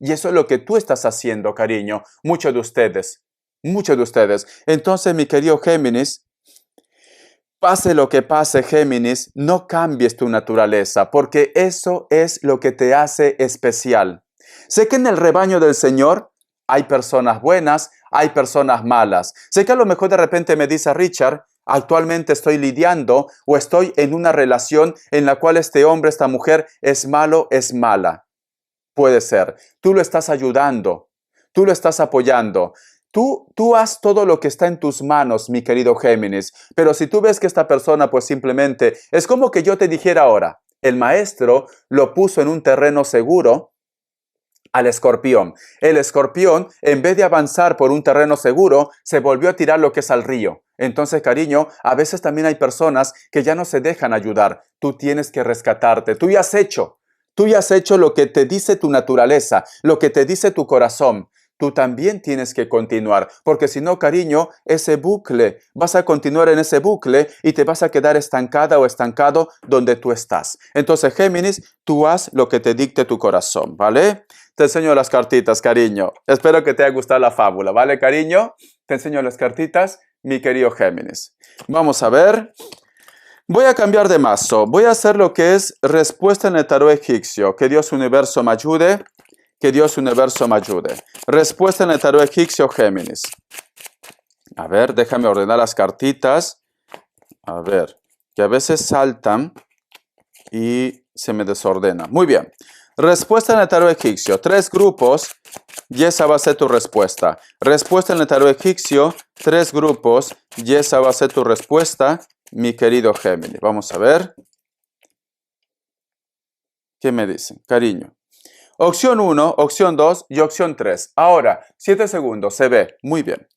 Y eso es lo que tú estás haciendo, cariño. Muchos de ustedes. Muchos de ustedes. Entonces, mi querido Géminis, pase lo que pase, Géminis, no cambies tu naturaleza, porque eso es lo que te hace especial. Sé que en el rebaño del Señor hay personas buenas, hay personas malas. Sé que a lo mejor de repente me dice Richard, actualmente estoy lidiando o estoy en una relación en la cual este hombre, esta mujer es malo, es mala. Puede ser. Tú lo estás ayudando, tú lo estás apoyando. Tú haz todo lo que está en tus manos, mi querido Géminis. Pero si tú ves que esta persona pues simplemente es como que yo te dijera ahora, el maestro lo puso en un terreno seguro al escorpión. El escorpión, en vez de avanzar por un terreno seguro, se volvió a tirar lo que es al río. Entonces, cariño, a veces también hay personas que ya no se dejan ayudar. Tú tienes que rescatarte. Tú ya has hecho. Tú ya has hecho lo que te dice tu naturaleza, lo que te dice tu corazón. Tú también tienes que continuar, porque si no, cariño, ese bucle, vas a continuar en ese bucle y te vas a quedar estancada o estancado donde tú estás. Entonces, Géminis, tú haz lo que te dicte tu corazón, ¿vale? Te enseño las cartitas, cariño. Espero que te haya gustado la fábula, ¿vale, cariño? Te enseño las cartitas, mi querido Géminis. Vamos a ver. Voy a cambiar de mazo. Voy a hacer lo que es respuesta en el tarot egipcio. Que Dios universo me ayude. Que Dios universo me ayude. Respuesta en el tarot egipcio, Géminis. A ver, déjame ordenar las cartitas. A ver, que a veces saltan y se me desordena. Muy bien. Respuesta en el tarot egipcio. 3 grupos y esa va a ser tu respuesta. Respuesta en el tarot egipcio. 3 grupos y esa va a ser tu respuesta, mi querido Géminis. Vamos a ver. ¿Qué me dicen? Cariño. Opción 1, opción 2 y opción 3. Ahora, 7 segundos. Se ve. Muy bien.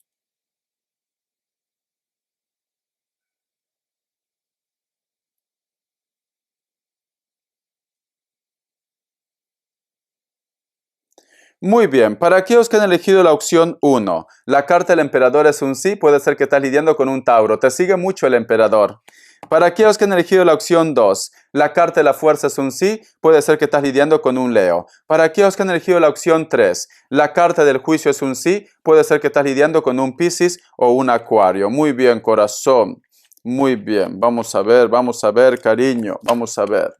Muy bien, para aquellos que han elegido la opción 1, la carta del emperador es un sí, puede ser que estás lidiando con un Tauro, te sigue mucho el emperador. Para aquellos que han elegido la opción 2, la carta de la fuerza es un sí, puede ser que estás lidiando con un Leo. Para aquellos que han elegido la opción 3, la carta del juicio es un sí, puede ser que estás lidiando con un Piscis o un Acuario. Muy bien, corazón. Muy bien, vamos a ver, cariño, vamos a ver.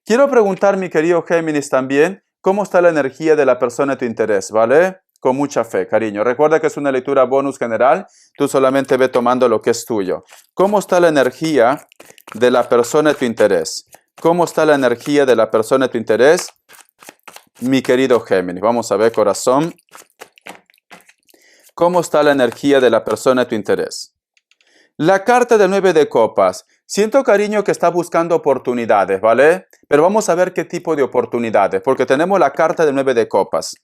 Quiero preguntar, mi querido Géminis, también, ¿cómo está la energía de la persona de tu interés? ¿Vale? Con mucha fe, cariño. Recuerda que es una lectura bonus general. Tú solamente ve tomando lo que es tuyo. ¿Cómo está la energía de la persona de tu interés? ¿Cómo está la energía de la persona de tu interés? Mi querido Géminis. Vamos a ver, corazón. ¿Cómo está la energía de la persona de tu interés? La carta del 9 de copas. Siento, cariño, que está buscando oportunidades, ¿vale? Pero vamos a ver qué tipo de oportunidades, porque tenemos la carta del 9 de copas.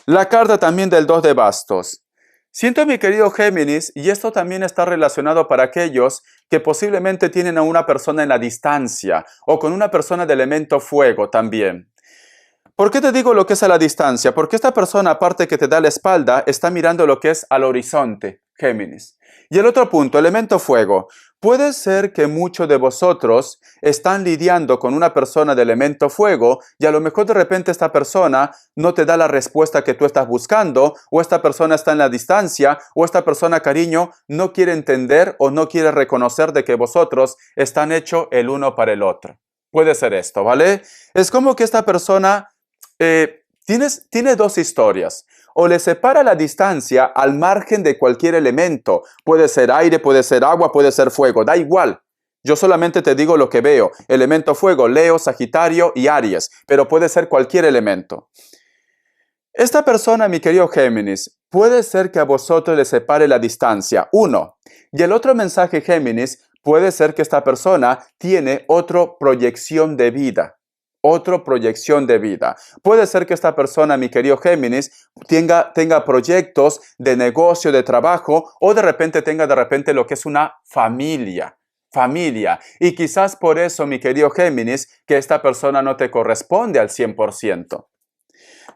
La carta también del 2 de bastos. Siento, mi querido Géminis, y esto también está relacionado para aquellos que posiblemente tienen a una persona en la distancia o con una persona de elemento fuego también. ¿Por qué te digo lo que es a la distancia? Porque esta persona, aparte que te da la espalda, está mirando lo que es al horizonte, Géminis. Y el otro punto, elemento fuego. Puede ser que muchos de vosotros están lidiando con una persona de elemento fuego y a lo mejor de repente esta persona no te da la respuesta que tú estás buscando, o esta persona está en la distancia, o esta persona, cariño, no quiere entender o no quiere reconocer de que vosotros están hechos el uno para el otro. Puede ser esto, ¿vale? Es como que esta persona tiene 2 historias. O le separa la distancia al margen de cualquier elemento. Puede ser aire, puede ser agua, puede ser fuego. Da igual. Yo solamente te digo lo que veo. Elemento fuego, Leo, Sagitario y Aries. Pero puede ser cualquier elemento. Esta persona, mi querido Géminis, puede ser que a vosotros le separe la distancia. 1. Y el otro mensaje, Géminis, puede ser que esta persona tiene otra proyección de vida. Otra proyección de vida. Puede ser que esta persona, mi querido Géminis, tenga proyectos de negocio, de trabajo, o de repente tenga lo que es una familia. Y quizás por eso, mi querido Géminis, que esta persona no te corresponde al 100%.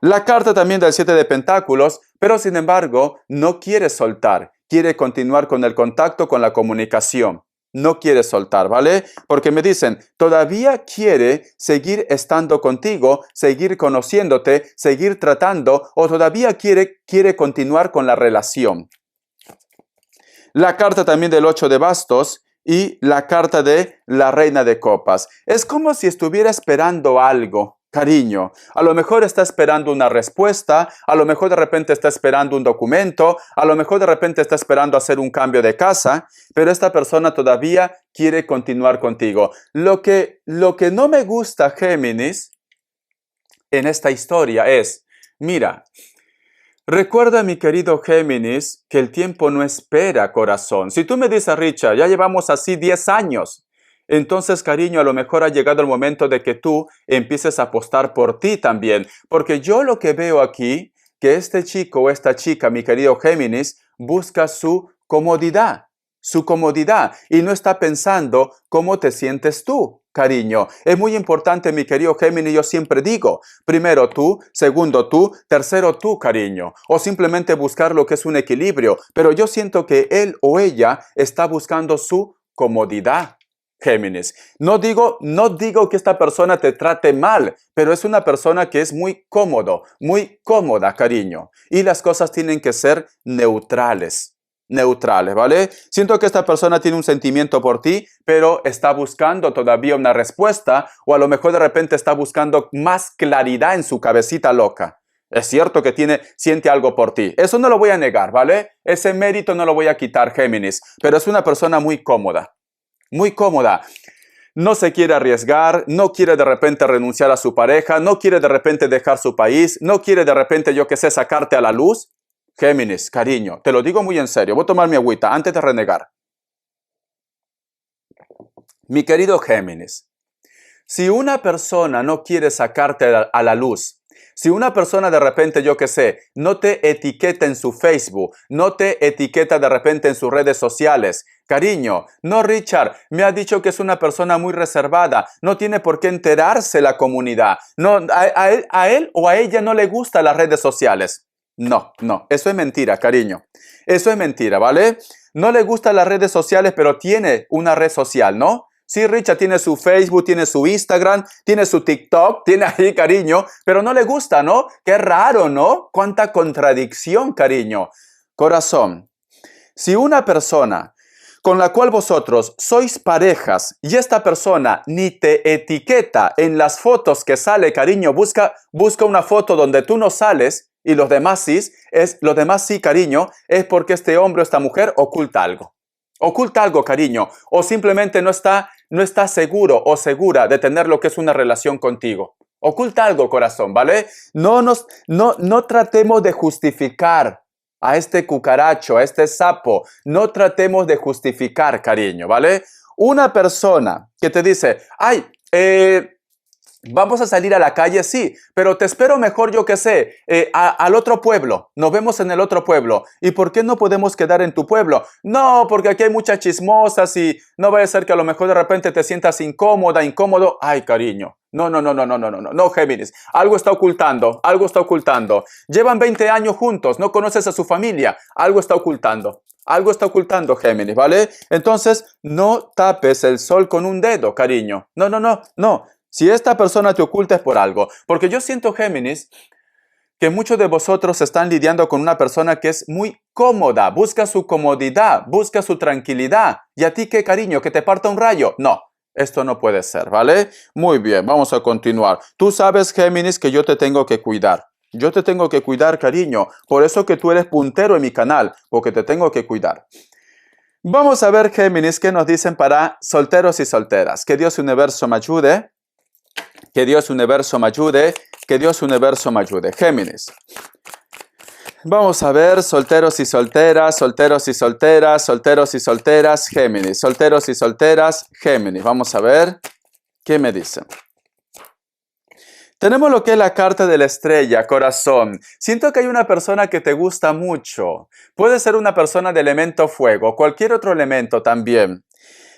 La carta también del 7 de pentáculos, pero sin embargo no quiere soltar, quiere continuar con el contacto, con la comunicación. no quiere soltar, ¿vale? Porque me dicen, todavía quiere seguir estando contigo, seguir conociéndote, seguir tratando, o todavía quiere continuar con la relación. La carta también del 8 de bastos y la carta de la reina de copas. Es como si estuviera esperando algo, cariño. A lo mejor está esperando una respuesta, a lo mejor de repente está esperando un documento, a lo mejor de repente está esperando hacer un cambio de casa, pero esta persona todavía quiere continuar contigo. Lo que no me gusta, Géminis, en esta historia es, mira, recuerda, mi querido Géminis, que el tiempo no espera, corazón. Si tú me dices, Richard, ya llevamos así 10 años, entonces, cariño, a lo mejor ha llegado el momento de que tú empieces a apostar por ti también. Porque yo lo que veo aquí, que este chico o esta chica, mi querido Géminis, busca su comodidad. Y no está pensando cómo te sientes tú, cariño. Es muy importante, mi querido Géminis, yo siempre digo, primero tú, segundo tú, tercero tú, cariño. O simplemente buscar lo que es un equilibrio. Pero yo siento que él o ella está buscando su comodidad, Géminis. No digo que esta persona te trate mal, pero es una persona que es muy cómoda, cariño. Y las cosas tienen que ser neutrales, ¿vale? Siento que esta persona tiene un sentimiento por ti, pero está buscando todavía una respuesta, o a lo mejor de repente está buscando más claridad en su cabecita loca. Es cierto que siente algo por ti. Eso no lo voy a negar, ¿vale? Ese mérito no lo voy a quitar, Géminis, pero es una persona muy cómoda. No se quiere arriesgar, no quiere de repente renunciar a su pareja, no quiere de repente dejar su país, no quiere de repente, yo qué sé, sacarte a la luz. Géminis, cariño, te lo digo muy en serio. Voy a tomar mi agüita antes de renegar. Mi querido Géminis, si una persona no quiere sacarte a la luz, si una persona de repente, yo qué sé, no te etiqueta en su Facebook, no te etiqueta de repente en sus redes sociales, cariño, no, Richard, me ha dicho que es una persona muy reservada, no tiene por qué enterarse la comunidad, no, a él o a ella no le gustan las redes sociales. No, eso es mentira, cariño. Eso es mentira, ¿vale? No le gustan las redes sociales, pero tiene una red social, ¿no? Sí, Richard tiene su Facebook, tiene su Instagram, tiene su TikTok, tiene ahí, cariño, pero no le gusta, ¿no? Qué raro, ¿no? Cuánta contradicción, cariño. Corazón, si una persona con la cual vosotros sois parejas y esta persona ni te etiqueta en las fotos que sale, cariño, busca una foto donde tú no sales y los demás sí, cariño, es porque este hombre o esta mujer oculta algo. Oculta algo, cariño, o simplemente no está seguro o segura de tener lo que es una relación contigo. Oculta algo, corazón, ¿vale? No tratemos de justificar a este cucaracho, a este sapo. No tratemos de justificar, cariño, ¿vale? Una persona que te dice, ay, vamos a salir a la calle, sí, pero te espero mejor, yo qué sé, al otro pueblo. Nos vemos en el otro pueblo. ¿Y por qué no podemos quedar en tu pueblo? No, porque aquí hay muchas chismosas y no vaya a ser que a lo mejor de repente te sientas incómodo. Ay, cariño. No, Géminis. Algo está ocultando. Llevan 20 años juntos, no conoces a su familia. Algo está ocultando, Géminis, ¿vale? Entonces, no tapes el sol con un dedo, cariño. No. Si esta persona te oculta es por algo. Porque yo siento, Géminis, que muchos de vosotros están lidiando con una persona que es muy cómoda, busca su comodidad, busca su tranquilidad. ¿Y a ti qué, cariño? ¿Que te parta un rayo? No, esto no puede ser, ¿vale? Muy bien, vamos a continuar. Tú sabes, Géminis, que yo te tengo que cuidar. Yo te tengo que cuidar, cariño. Por eso que tú eres puntero en mi canal, porque te tengo que cuidar. Vamos a ver, Géminis, qué nos dicen para solteros y solteras. Que Dios Universo me ayude. Que Dios Universo me ayude. Géminis. Vamos a ver, solteros y solteras, Géminis. Solteros y solteras, Géminis. Vamos a ver qué me dicen. Tenemos lo que es la carta de la estrella, corazón. Siento que hay una persona que te gusta mucho. Puede ser una persona de elemento fuego, cualquier otro elemento también.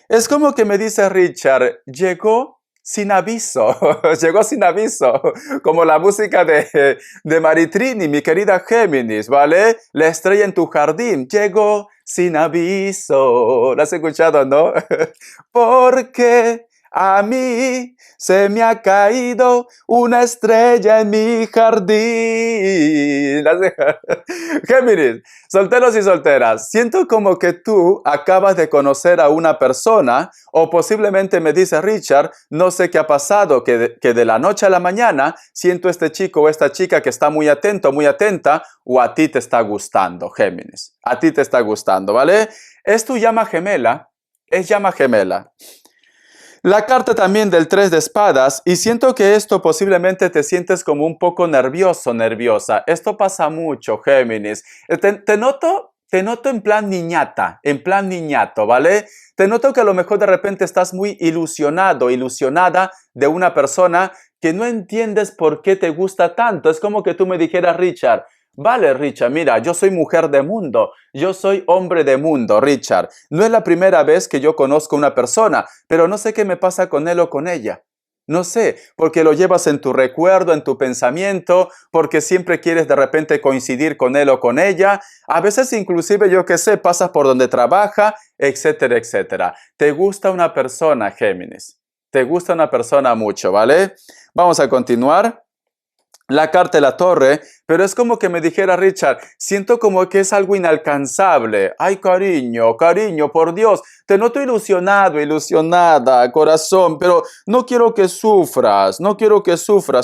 Es como que me dice Richard, llegó, sin aviso, llegó sin aviso, como la música de Maritrini, mi querida Géminis, ¿vale? La estrella en tu jardín, llegó sin aviso. ¿Lo has escuchado, no? Porque a mí se me ha caído una estrella en mi jardín. Géminis, solteros y solteras, siento como que tú acabas de conocer a una persona o posiblemente me dice Richard, no sé qué ha pasado, que de la noche a la mañana siento este chico o esta chica que está muy atento, muy atenta, o a ti te está gustando, Géminis. A ti te está gustando, ¿vale? Es tu llama gemela, es llama gemela. La carta también del 3 de espadas, y siento que esto posiblemente te sientes como un poco nervioso, nerviosa. Esto pasa mucho, Géminis. Te noto en plan niñata, en plan niñato, ¿vale? Te noto que a lo mejor de repente estás muy ilusionado, ilusionada de una persona que no entiendes por qué te gusta tanto. Es como que tú me dijeras, Richard, vale, Richard, mira, yo soy mujer de mundo, yo soy hombre de mundo, Richard. No es la primera vez que yo conozco a una persona, pero no sé qué me pasa con él o con ella. No sé, porque lo llevas en tu recuerdo, en tu pensamiento, porque siempre quieres de repente coincidir con él o con ella. A veces inclusive, yo qué sé, pasas por donde trabaja, etcétera, etcétera. Te gusta una persona, Géminis. Te gusta una persona mucho, ¿vale? Vamos a continuar. La carta de la torre, pero es como que me dijera Richard, siento como que es algo inalcanzable. Ay, cariño, cariño, por Dios, te noto ilusionado, ilusionada, corazón, pero no quiero que sufras,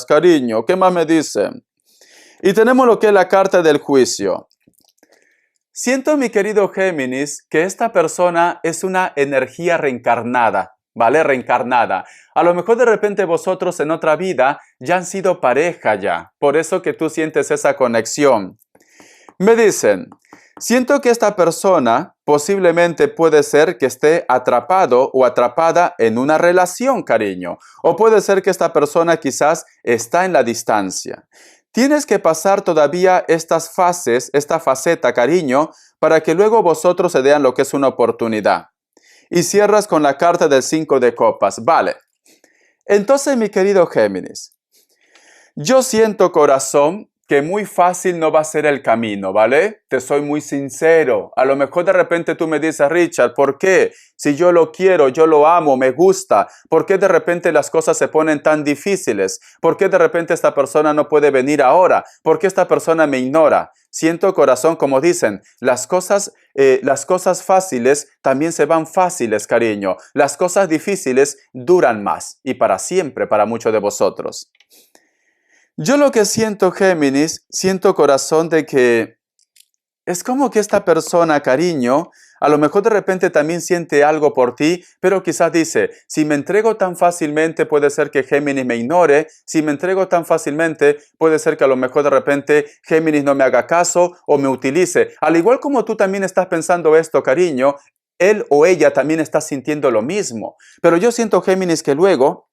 cariño. ¿Qué más me dicen? Y tenemos lo que es la carta del juicio. Siento, mi querido Géminis, que esta persona es una energía reencarnada. ¿Vale? Reencarnada. A lo mejor de repente vosotros en otra vida ya han sido pareja ya. Por eso que tú sientes esa conexión. Me dicen, siento que esta persona posiblemente puede ser que esté atrapado o atrapada en una relación, cariño. O puede ser que esta persona quizás está en la distancia. Tienes que pasar todavía estas fases, esta faceta, cariño, para que luego vosotros se den lo que es una oportunidad. Y cierras con la carta del 5 de copas. Vale. Entonces, mi querido Géminis, yo siento, corazón, que muy fácil no va a ser el camino, ¿vale? Te soy muy sincero. A lo mejor de repente tú me dices, Richard, ¿por qué? Si yo lo quiero, yo lo amo, me gusta, ¿por qué de repente las cosas se ponen tan difíciles? ¿Por qué de repente esta persona no puede venir ahora? ¿Por qué esta persona me ignora? Siento, corazón, como dicen, las cosas fáciles también se van fáciles, cariño. Las cosas difíciles duran más y para siempre para muchos de vosotros. Yo lo que siento, Géminis, siento, corazón, de que es como que esta persona, cariño, a lo mejor de repente también siente algo por ti, pero quizás dice, si me entrego tan fácilmente puede ser que Géminis me ignore, si me entrego tan fácilmente puede ser que a lo mejor de repente Géminis no me haga caso o me utilice. Al igual como tú también estás pensando esto, cariño, él o ella también está sintiendo lo mismo. Pero yo siento, Géminis, que luego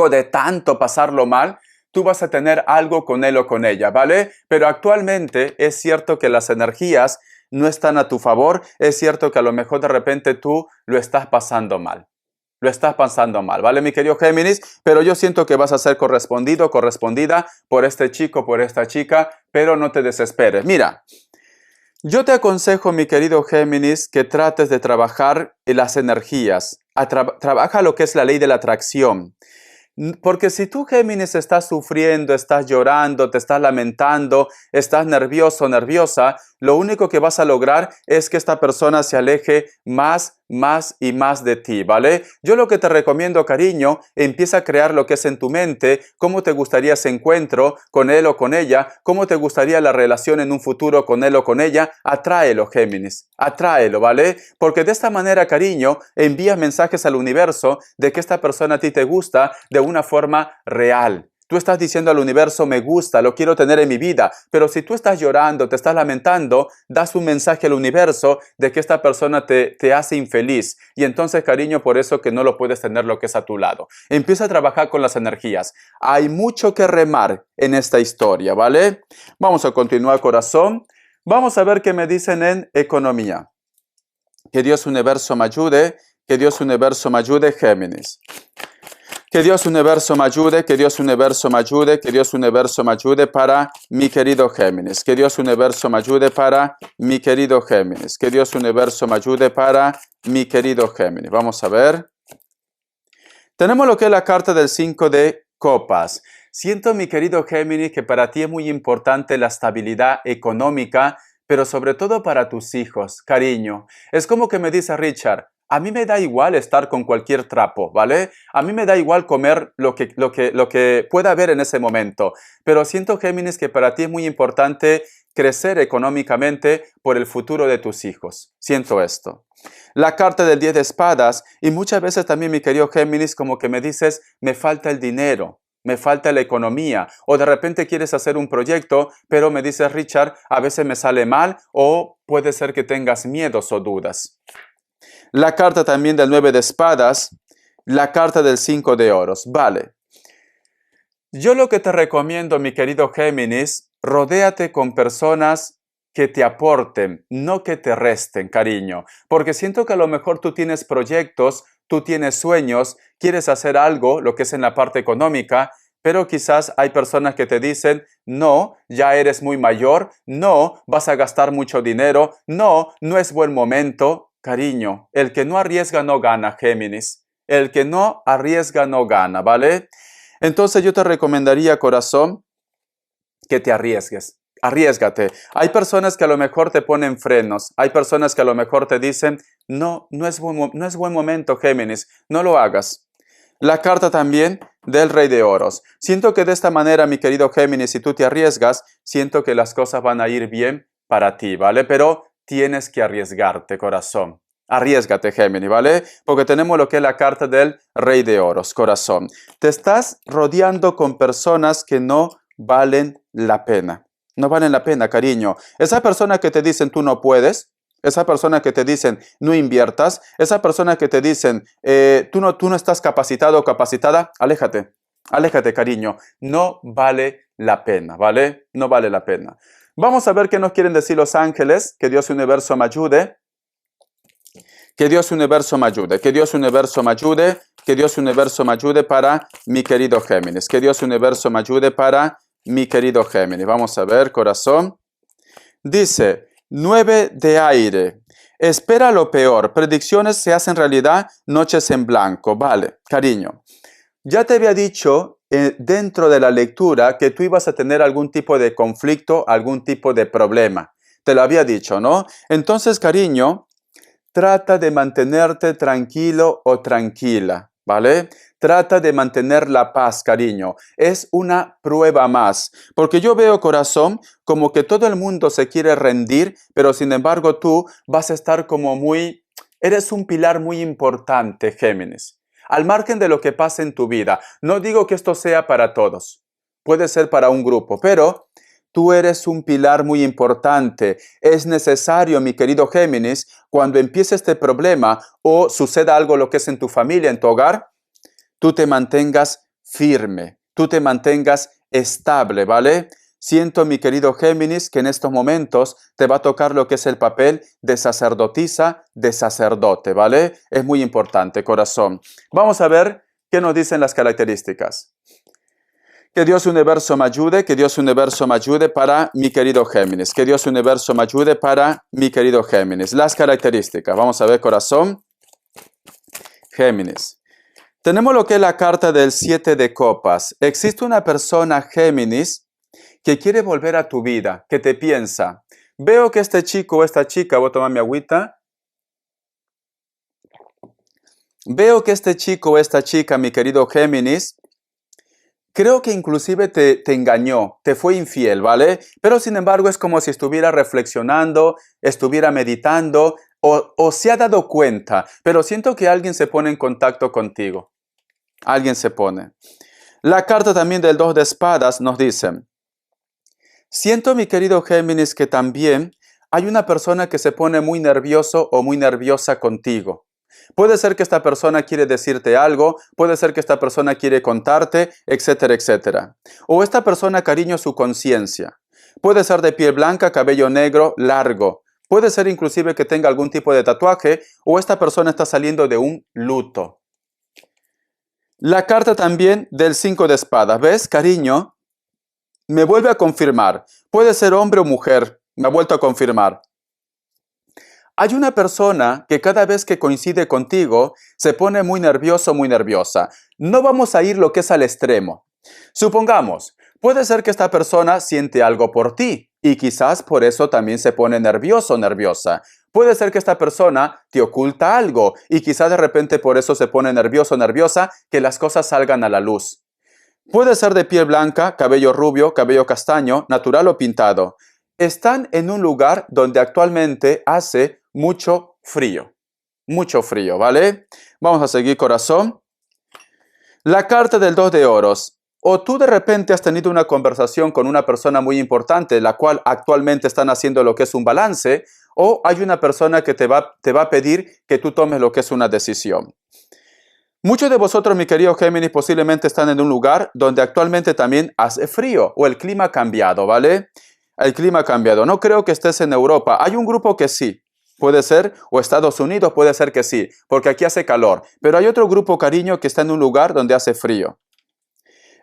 de tanto pasarlo mal, tú vas a tener algo con él o con ella, ¿vale? Pero actualmente es cierto que las energías no están a tu favor. Es cierto que a lo mejor de repente tú lo estás pasando mal. Lo estás pasando mal, ¿vale, mi querido Géminis? Pero yo siento que vas a ser correspondido, correspondida por este chico, por esta chica, pero no te desesperes. Mira, yo te aconsejo, mi querido Géminis, que trates de trabajar en las energías. Trabaja lo que es la ley de la atracción. Porque si tú, Géminis, estás sufriendo, estás llorando, te estás lamentando, estás nervioso, nerviosa, lo único que vas a lograr es que esta persona se aleje más y más de ti, ¿vale? Yo lo que te recomiendo, cariño, empieza a crear lo que es en tu mente, cómo te gustaría ese encuentro con él o con ella, cómo te gustaría la relación en un futuro con él o con ella. Atráelo, Géminis, atráelo, ¿vale? Porque de esta manera, cariño, envías mensajes al universo de que esta persona a ti te gusta de una forma real. Tú estás diciendo al universo, me gusta, lo quiero tener en mi vida. Pero si tú estás llorando, te estás lamentando, das un mensaje al universo de que esta persona te hace infeliz. Y entonces, cariño, por eso que no lo puedes tener lo que es a tu lado. Empieza a trabajar con las energías. Hay mucho que remar en esta historia, ¿vale? Vamos a continuar, corazón. Vamos a ver qué me dicen en economía. Que Dios universo me ayude. Que Dios universo me ayude, Géminis. Que Dios Universo me ayude, que Dios Universo me ayude, que Dios Universo me ayude para mi querido Géminis. Que Dios Universo me ayude para mi querido Géminis. Que Dios Universo me ayude para mi querido Géminis. Vamos a ver. Tenemos lo que es la carta del 5 de copas. Siento, mi querido Géminis, que para ti es muy importante la estabilidad económica, pero sobre todo para tus hijos, cariño. Es como que me dice Richard, a mí me da igual estar con cualquier trapo, ¿vale? A mí me da igual comer lo que pueda haber en ese momento. Pero siento, Géminis, que para ti es muy importante crecer económicamente por el futuro de tus hijos. Siento esto. La carta del 10 de espadas, y muchas veces también, mi querido Géminis, como que me dices, me falta el dinero, me falta la economía, o de repente quieres hacer un proyecto, pero me dices, Richard, a veces me sale mal, o puede ser que tengas miedos o dudas. La carta también del 9 de espadas, la carta del 5 de oros. Vale. Yo lo que te recomiendo, mi querido Géminis, rodéate con personas que te aporten, no que te resten, cariño. Porque siento que a lo mejor tú tienes proyectos, tú tienes sueños, quieres hacer algo, lo que es en la parte económica, pero quizás hay personas que te dicen, no, ya eres muy mayor, no, vas a gastar mucho dinero, no, no es buen momento. Cariño, el que no arriesga no gana, Géminis. El que no arriesga no gana, ¿vale? Entonces yo te recomendaría, corazón, que te arriesgues. Arriésgate. Hay personas que a lo mejor te ponen frenos. Hay personas que a lo mejor te dicen, no es buen momento, Géminis. No lo hagas. La carta también del Rey de Oros. Siento que de esta manera, mi querido Géminis, si tú te arriesgas, siento que las cosas van a ir bien para ti, ¿vale? Pero tienes que arriesgarte, corazón. Arriésgate, Géminis, ¿vale? Porque tenemos lo que es la carta del Rey de Oros, corazón. Te estás rodeando con personas que no valen la pena. No valen la pena, cariño. Esa persona que te dicen tú no puedes, esa persona que te dicen no inviertas, esa persona que te dicen tú no estás capacitado o capacitada, aléjate. Aléjate, cariño. No vale la pena, ¿vale? No vale la pena. Vamos a ver qué nos quieren decir los ángeles. Que Dios Universo me ayude. Que Dios Universo me ayude. Que Dios Universo me ayude. Que Dios Universo me ayude para mi querido Géminis. Que Dios Universo me ayude para mi querido Géminis. Vamos a ver, corazón. Dice, 9 de aire. Espera lo peor. Predicciones se hacen realidad. Noches en blanco. Vale, cariño. Ya te había dicho dentro de la lectura que tú ibas a tener algún tipo de conflicto, algún tipo de problema. Te lo había dicho, ¿no? Entonces, cariño, trata de mantenerte tranquilo o tranquila, ¿vale? Trata de mantener la paz, cariño. Es una prueba más. Porque yo veo, corazón, como que todo el mundo se quiere rendir, pero sin embargo tú vas a estar como eres un pilar muy importante, Géminis. Al margen de lo que pase en tu vida. No digo que esto sea para todos. Puede ser para un grupo, pero tú eres un pilar muy importante. Es necesario, mi querido Géminis, cuando empiece este problema o suceda algo lo que es en tu familia, en tu hogar, tú te mantengas firme, tú te mantengas estable, ¿vale? Siento, mi querido Géminis, que en estos momentos te va a tocar lo que es el papel de sacerdotisa, de sacerdote, ¿vale? Es muy importante, corazón. Vamos a ver qué nos dicen las características. Que Dios Universo me ayude, que Dios Universo me ayude para mi querido Géminis. Que Dios Universo me ayude para mi querido Géminis. Las características. Vamos a ver, corazón. Géminis. Tenemos lo que es la carta del 7 de copas. Existe una persona, Géminis, que quiere volver a tu vida, que te piensa. Veo que este chico o esta chica, voy a tomar mi agüita. Veo que este chico o esta chica, mi querido Géminis, creo que inclusive te engañó, te fue infiel, ¿vale? Pero sin embargo es como si estuviera reflexionando, estuviera meditando o se ha dado cuenta. Pero siento que alguien se pone en contacto contigo. Alguien se pone. La carta también del 2 de espadas nos dice, siento, mi querido Géminis, que también hay una persona que se pone muy nervioso o muy nerviosa contigo. Puede ser que esta persona quiere decirte algo, puede ser que esta persona quiere contarte, etcétera, etcétera. O esta persona, cariño, su conciencia. Puede ser de piel blanca, cabello negro, largo. Puede ser inclusive que tenga algún tipo de tatuaje o esta persona está saliendo de un luto. La carta también del 5 de espadas. ¿Ves, cariño? Me vuelve a confirmar. Puede ser hombre o mujer. Me ha vuelto a confirmar. Hay una persona que cada vez que coincide contigo se pone muy nervioso, muy nerviosa. No vamos a ir lo que es al extremo. Supongamos, puede ser que esta persona siente algo por ti y quizás por eso también se pone nervioso o nerviosa. Puede ser que esta persona te oculta algo y quizás de repente por eso se pone nervioso o nerviosa que las cosas salgan a la luz. Puede ser de piel blanca, cabello rubio, cabello castaño, natural o pintado. Están en un lugar donde actualmente hace mucho frío. Mucho frío, ¿vale? Vamos a seguir, corazón. La carta del 2 de oros. O tú de repente has tenido una conversación con una persona muy importante, la cual actualmente están haciendo lo que es un balance, o hay una persona que te va a pedir que tú tomes lo que es una decisión. Muchos de vosotros, mi querido Géminis, posiblemente están en un lugar donde actualmente también hace frío o el clima ha cambiado, ¿vale? El clima ha cambiado. No creo que estés en Europa. Hay un grupo que sí, puede ser, o Estados Unidos puede ser que sí, porque aquí hace calor. Pero hay otro grupo, cariño, que está en un lugar donde hace frío.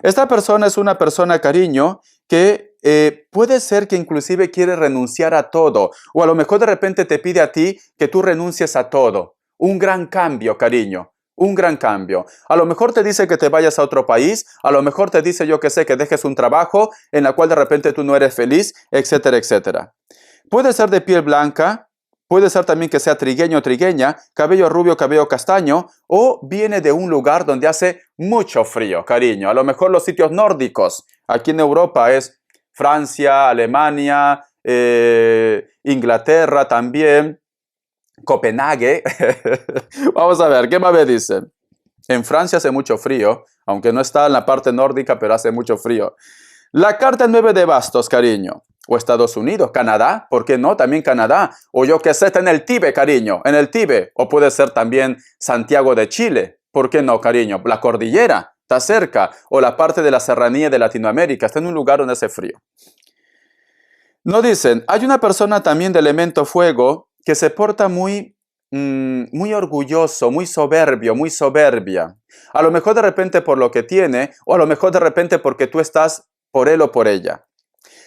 Esta persona es una persona, cariño, que puede ser que inclusive quiere renunciar a todo, o a lo mejor de repente te pide a ti que tú renuncies a todo. Un gran cambio, cariño. Un gran cambio. A lo mejor te dice que te vayas a otro país, a lo mejor te dice, yo que sé, que dejes un trabajo en la cual de repente tú no eres feliz, etcétera, etcétera. Puede ser de piel blanca, puede ser también que sea trigueño o trigueña, cabello rubio, cabello castaño, o viene de un lugar donde hace mucho frío, cariño. A lo mejor los sitios nórdicos, aquí en Europa es Francia, Alemania, Inglaterra también. Copenhague. Vamos a ver, ¿qué más me dicen? En Francia hace mucho frío, aunque no está en la parte nórdica, pero hace mucho frío. La carta 9 de bastos, cariño. O Estados Unidos, Canadá, ¿por qué no? También Canadá. O yo que sé, está en el Tíbet, cariño, en el Tíbet. O puede ser también Santiago de Chile. ¿Por qué no, cariño? La cordillera, está cerca. O la parte de la serranía de Latinoamérica, está en un lugar donde hace frío. No dicen, hay una persona también de elemento fuego que se porta muy orgulloso, muy soberbio, muy soberbia. A lo mejor de repente por lo que tiene, o a lo mejor de repente porque tú estás por él o por ella.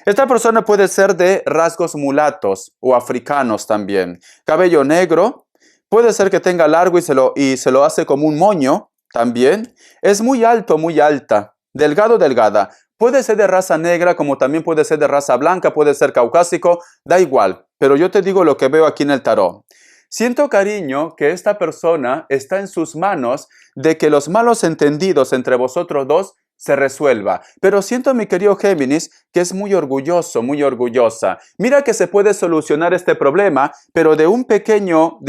Esta persona puede ser de rasgos mulatos o africanos también. Cabello negro, puede ser que tenga largo y se lo hace como un moño también. Es muy alto, muy alta. Delgado, delgada. Puede ser de raza negra, como también puede ser de raza blanca, puede ser caucásico, da igual. Pero yo te digo lo que veo aquí en el tarot. Siento, cariño, que esta persona está en sus manos de que los malos entendidos entre vosotros dos se resuelva. Pero siento, mi querido Géminis, que es muy orgulloso, muy orgullosa. Mira que se puede solucionar este problema, pero de un pequeño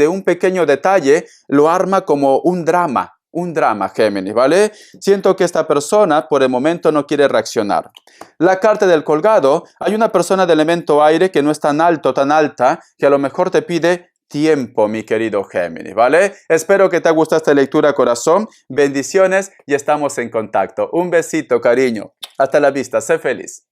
detalle lo arma como un drama. Un drama, Géminis, ¿vale? Siento que esta persona por el momento no quiere reaccionar. La carta del colgado, hay una persona de elemento aire que no es tan alto, tan alta, que a lo mejor te pide tiempo, mi querido Géminis, ¿vale? Espero que te haya gustado esta lectura, corazón. Bendiciones y estamos en contacto. Un besito, cariño. Hasta la vista. Sé feliz.